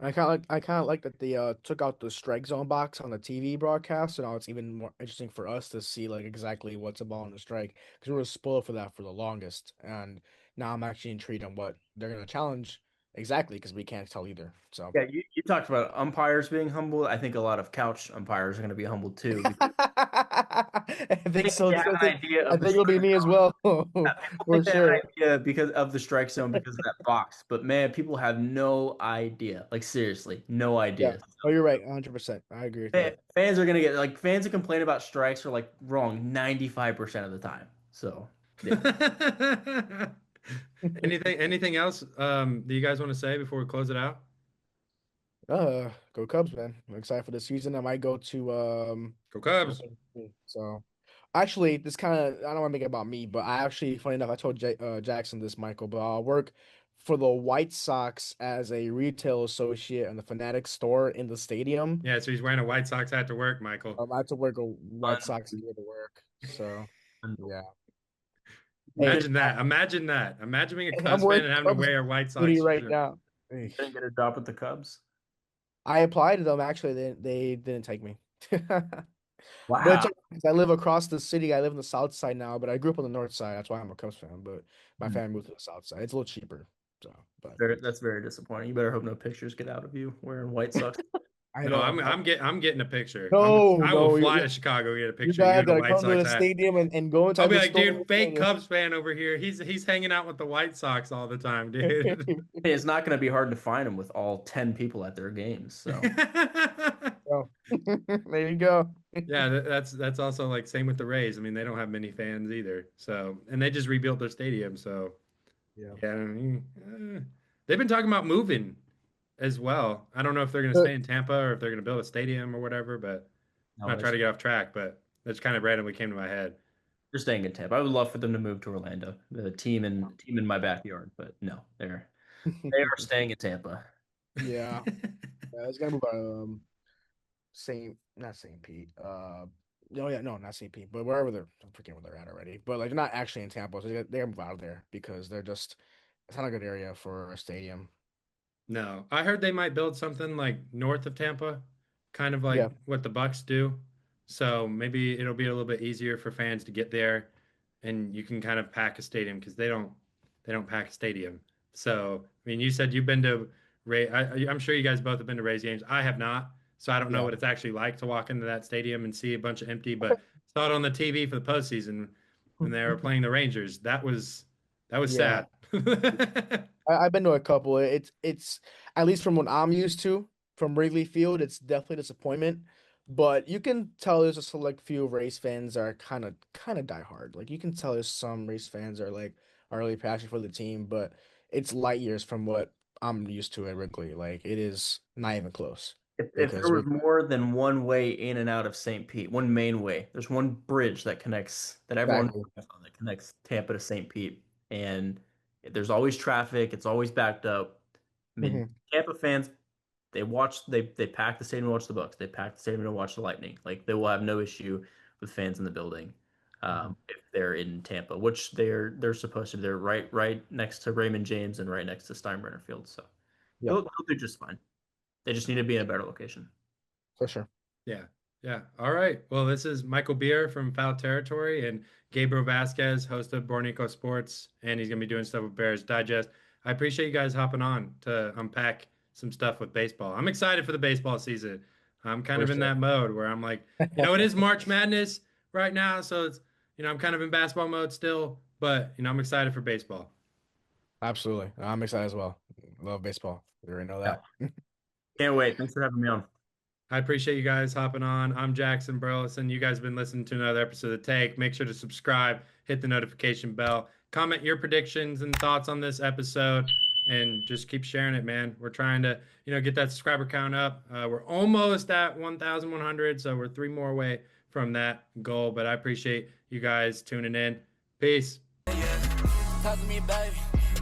I kind of like that they took out the strike zone box on the TV broadcast, so now it's even more interesting for us to see like exactly what's a ball on the strike because we were spoiled for that for the longest, and now I'm actually intrigued on what they're gonna challenge exactly because we can't tell either. So Yeah, you talked about umpires being humble. I think a lot of couch umpires are going to be humbled too because I think they so have too. I an think idea I of the think it'll be strike me as zone. well People for think they have an sure. idea because of the strike zone because of that box, but man, people have no idea. Like seriously, no Yeah. idea. Oh, you're right, 100%. I agree with you. Fans are gonna get like fans who complain about strikes are like wrong 95% of the time. So yeah. Anything else do you guys want to say before we close it out? Go Cubs, man. I'm excited for the season. I might go to Go Cubs. open. So actually, this kind of I don't want to make it about me, but I actually, funny enough, I told Jackson this, Michael, but I'll work for the White Sox as a retail associate in the Fanatic store in the stadium. Yeah, so he's wearing a White Sox hat to work, Michael. I have to wear a White Sox Un- gear to work. So yeah. You Hey, couldn't Imagine that. Imagine that. Imagine being a I'm Cubs fan wearing and having to Cubs wear a White hoodie Sox right shirt. now. Hey. get a job with the Cubs. I applied to them. Actually, they didn't take me. But it's Wow. okay, 'cause I live across the city. I live in the south side now, but I grew up on the north side. That's why I'm a Cubs fan. But my family moved to the south side. It's a little cheaper. So, but That's very disappointing. You better hope no pictures get out of you wearing White Sox. I No, know. I'm getting a picture. No, I will no, fly to Chicago to get a you picture of you guys in a gotta White come to Sox the hat. stadium and go I'll inside be the like, store in dude, the fake stadium. Cubs fan over here. He's hanging out with the White Sox all the time, dude. Hey, it's not going to be hard to find them with all 10 people at their games. So So, there you go. Yeah, that's also like same with the Rays. I mean, they don't have many fans either. So, and they just rebuilt their stadium. So, Yeah. yeah, I mean, they've been talking about moving as well. I don't know if they're going to But stay in Tampa or if they're going to build a stadium or whatever, but no, I'm not trying to get off track, but that's kind of randomly came to my head. They're staying in Tampa. I would love for them to move to Orlando, the team in my backyard, but no, they are staying in Tampa. Yeah. Yeah, it's gonna move not St. Pete. No, yeah, no, not St. Pete, but wherever I'm forgetting where they're at already. But like, they're not actually in Tampa, so they're move out of there because it's not a good area for a stadium. No, I heard they might build something like north of Tampa, kind of like Yeah, what the Bucks do. So maybe it'll be a little bit easier for fans to get there, and you can kind of pack a stadium because they don't pack a stadium. So I mean, you said you've been to Ray. I'm sure you guys both have been to Rays games. I have not, so I don't know yeah, what it's actually like to walk into that stadium and see a bunch of empty. But saw it on the TV for the postseason when they were playing the Rangers. That was yeah. sad. I've been to a couple. It's at least from what I'm used to from Wrigley Field, it's definitely a disappointment. But you can tell there's a select few race fans are kind of diehard. Like you can tell there's some race fans are really passionate for the team, but it's light years from what I'm used to at Wrigley. Like it is not even close If because there was more than one way in and out of St. Pete, one main way, there's one bridge that everyone exactly. drives on that connects Tampa to St. Pete, and there's always traffic. It's always backed up. I mean, Hmm. Tampa fans, they pack the stadium to watch the Bucks. They pack the stadium to watch the Lightning. Like they will have no issue with fans in the building Hmm. if they're in Tampa, which they're supposed to. They're right next to Raymond James and right next to Steinbrenner Field, so Yeah, they'll do just fine. They just need to be in a better location. for sure. Yeah. Yeah. All right. Well, this is Michael Beer from Foul Territory and Gabriel Vasquez, host of Bornico Sports, and he's going to be doing stuff with Bears Digest. I appreciate you guys hopping on to unpack some stuff with baseball. I'm excited for the baseball season. I'm kind For of in sure. that mode where I'm like, it is March Madness right now. So I'm kind of in basketball mode still, but, I'm excited for baseball. Absolutely. I'm excited as well. Love baseball. You already know Yeah. that. Can't wait. Thanks for having me on. I appreciate you guys hopping on. I'm Jackson Burleson. You guys have been listening to another episode of The Take. Make sure to subscribe, hit the notification bell, comment your predictions and thoughts on this episode, and just keep sharing it, man. We're trying to, get that subscriber count up. We're almost at 1,100, so we're 3 more away from that goal. But I appreciate you guys tuning in. Peace. Talk to me, baby.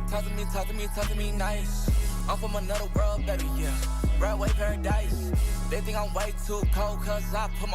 Talk to me nice. I'm from another world, baby, yeah. Broadway paradise. They think I'm way too cold, cause I put my